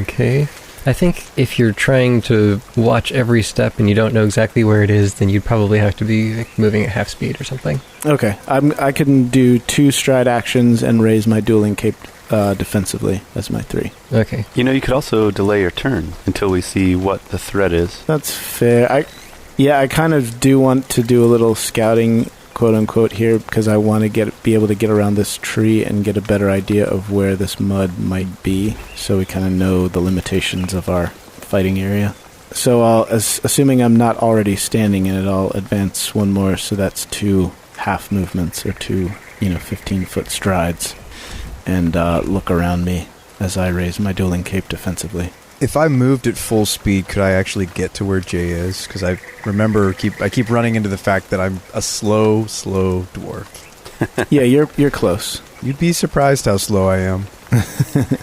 Okay. I think if you're trying to watch every step and you don't know exactly where it is, then you'd probably have to be like, moving at half speed or something. Okay. I can do 2 stride actions and raise my dueling cape defensively as my 3. Okay. You know, you could also delay your turn until we see what the threat is. That's fair. I kind of do want to do a little scouting, quote unquote, here because I want to be able to get around this tree and get a better idea of where this mud might be, so we kind of know the limitations of our fighting area. So assuming I'm not already standing in it, I'll advance one more, so that's 2 half movements or 2, 15-foot strides, and look around me as I raise my dueling cape defensively. If I moved at full speed, could I actually get to where Jay is? Because I remember I keep running into the fact that I'm a slow dwarf. Yeah, you're close. You'd be surprised how slow I am.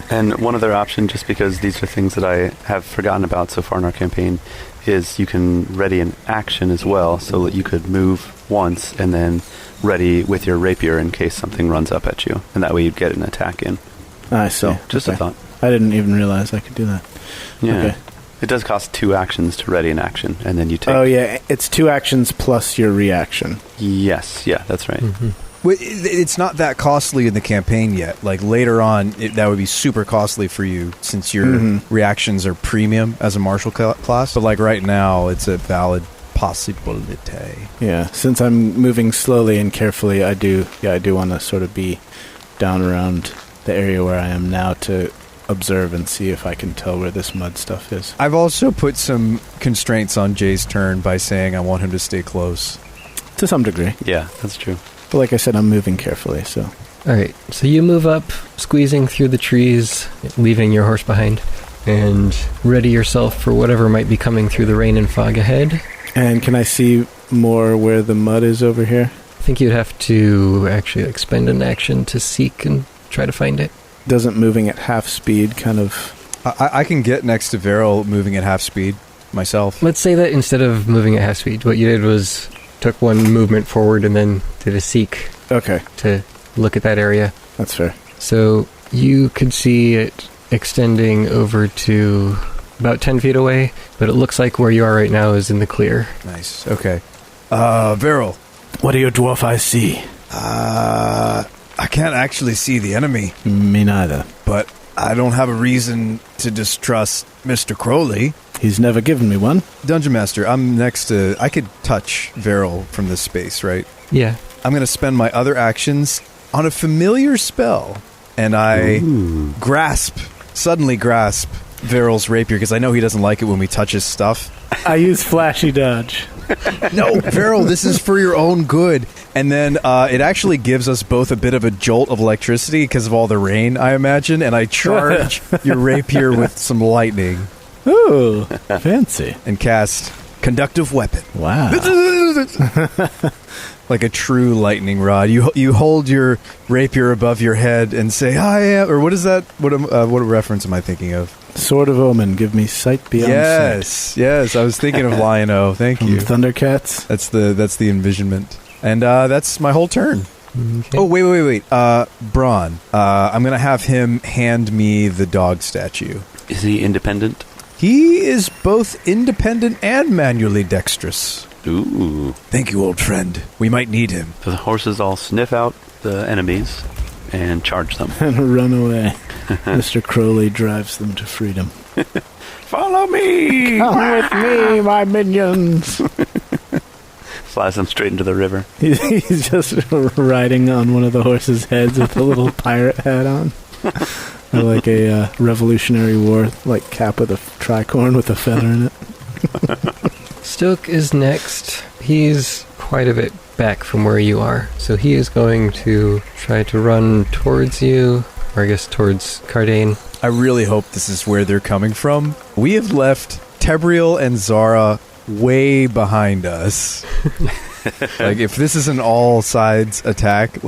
And one other option, just because these are things that I have forgotten about so far in our campaign, is you can ready an action as well, so that you could move once and then ready with your rapier in case something runs up at you, and that way you'd get an attack in. I see. So, just a thought. I didn't even realize I could do that. Yeah. Okay. It does cost 2 actions to ready an action, and then you take... Oh, yeah. It's 2 actions plus your reaction. Yes. Yeah, that's right. Mm-hmm. Well, it's not that costly in the campaign yet. Like, later on, that would be super costly for you, since your reactions are premium as a martial class. But, like, right now, it's a valid possibility. Yeah. Since I'm moving slowly and carefully, I do want to sort of be down around the area where I am now to observe and see if I can tell where this mud stuff is. I've also put some constraints on Jay's turn by saying I want him to stay close. To some degree. Yeah, that's true. But like I said, I'm moving carefully, so... Alright, so you move up, squeezing through the trees, leaving your horse behind, and ready yourself for whatever might be coming through the rain and fog ahead. And can I see more where the mud is over here? I think you'd have to actually spend an action to seek and try to find it. Doesn't moving at half speed kind of... I can get next to Verrol moving at half speed myself. Let's say that instead of moving at half speed, what you did was took one movement forward and then did a seek. Okay. To look at that area. That's fair. So you could see it extending over to about 10 feet away, but it looks like where you are right now is in the clear. Nice. Okay. Verrol. What do your dwarf eyes see? I can't actually see the enemy. Me neither. But I don't have a reason to distrust Mr. Crowley. He's never given me one. Dungeon Master, I'm next to... I could touch Verrol from this space, right? Yeah. I'm going to spend my other actions on a familiar spell, and I suddenly grasp Verrol's rapier, because I know he doesn't like it when we touch his stuff. I use flashy dodge. No, Verrol, this is for your own good. And then it actually gives us both a bit of a jolt of electricity because of all the rain, I imagine, and I charge your rapier with some lightning. Ooh, fancy. And cast Conductive Weapon. Wow. Like a true lightning rod. You hold your rapier above your head and say, I am... Or what is that? What reference am I thinking of? Sword of Omen, give me sight beyond sight. Yes, I was thinking of Lion-O. Thank you. Thundercats. That's the envisionment. And that's my whole turn. Okay. Oh, wait. Braun. I'm going to have him hand me the dog statue. Is he independent? He is both independent and manually dexterous. Ooh. Thank you, old friend. We might need him. So the horses all sniff out the enemies and charge them. And run away. Mr. Crowley drives them to freedom. Follow me! Come with me, my minions! Flies them straight into the river. He's just riding on one of the horses' heads with a little pirate hat on. Or like a Revolutionary War cap with a tricorn with a feather in it. Stoke is next. He's quite a bit back from where you are, so he is going to try to run towards you, or I guess towards Kardain. I really hope this is where they're coming from. We have left Tebriel and Zara way behind us. If this is an all sides attack,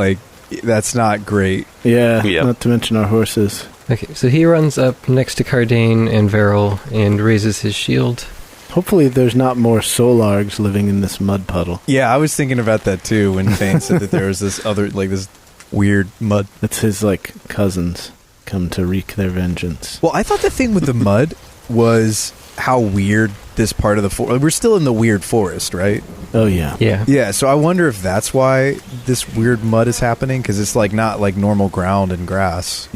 that's not great. Yeah, Yep. Not to mention our horses. Okay, so he runs up next to Kardain and Verrol and raises his shield. Hopefully there's not more solargs living in this mud puddle. Yeah, I was thinking about that too when Thane said that there was this other, this weird mud. It's his, cousins come to wreak their vengeance. Well, I thought the thing with the mud was how weird this part of the forest... We're still in the weird forest, right? Oh, yeah. Yeah. Yeah, so I wonder if that's why this weird mud is happening, because it's, not like normal ground and grass,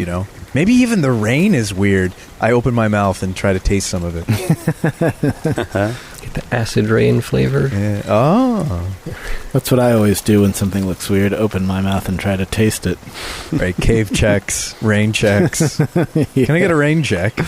Maybe even the rain is weird. I open my mouth and try to taste some of it. Get the acid rain flavor. Yeah. Oh. That's what I always do when something looks weird. Open my mouth and try to taste it. Right, cave checks, rain checks. Yeah. Can I get a rain check?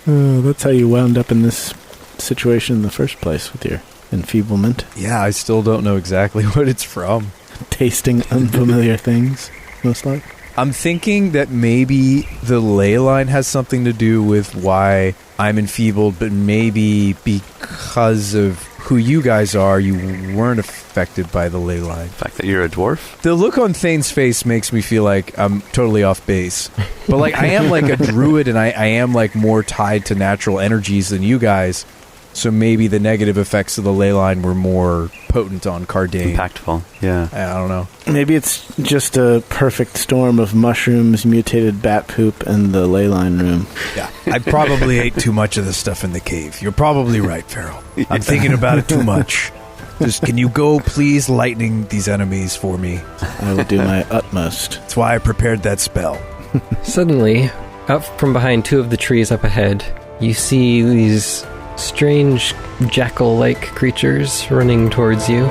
That's how you wound up in this situation in the first place with your enfeeblement. Yeah, I still don't know exactly what it's from. Tasting unfamiliar things, most likely. I'm thinking that maybe the ley line has something to do with why I'm enfeebled, but maybe because of who you guys are, you weren't affected by the ley line. The fact that you're a dwarf? The look on Thane's face makes me feel like I'm totally off base. But I am a druid, and I am more tied to natural energies than you guys. So maybe the negative effects of the ley line were more potent on Kardain. Impactful, yeah. I don't know. Maybe it's just a perfect storm of mushrooms, mutated bat poop, and the ley line room. Yeah, I probably ate too much of the stuff in the cave. You're probably right, Verrol. I'm thinking about it too much. Just, can you go please lightning these enemies for me? I will do my utmost. That's why I prepared that spell. Suddenly, out from behind two of the trees up ahead, you see these strange jackal-like creatures running towards you.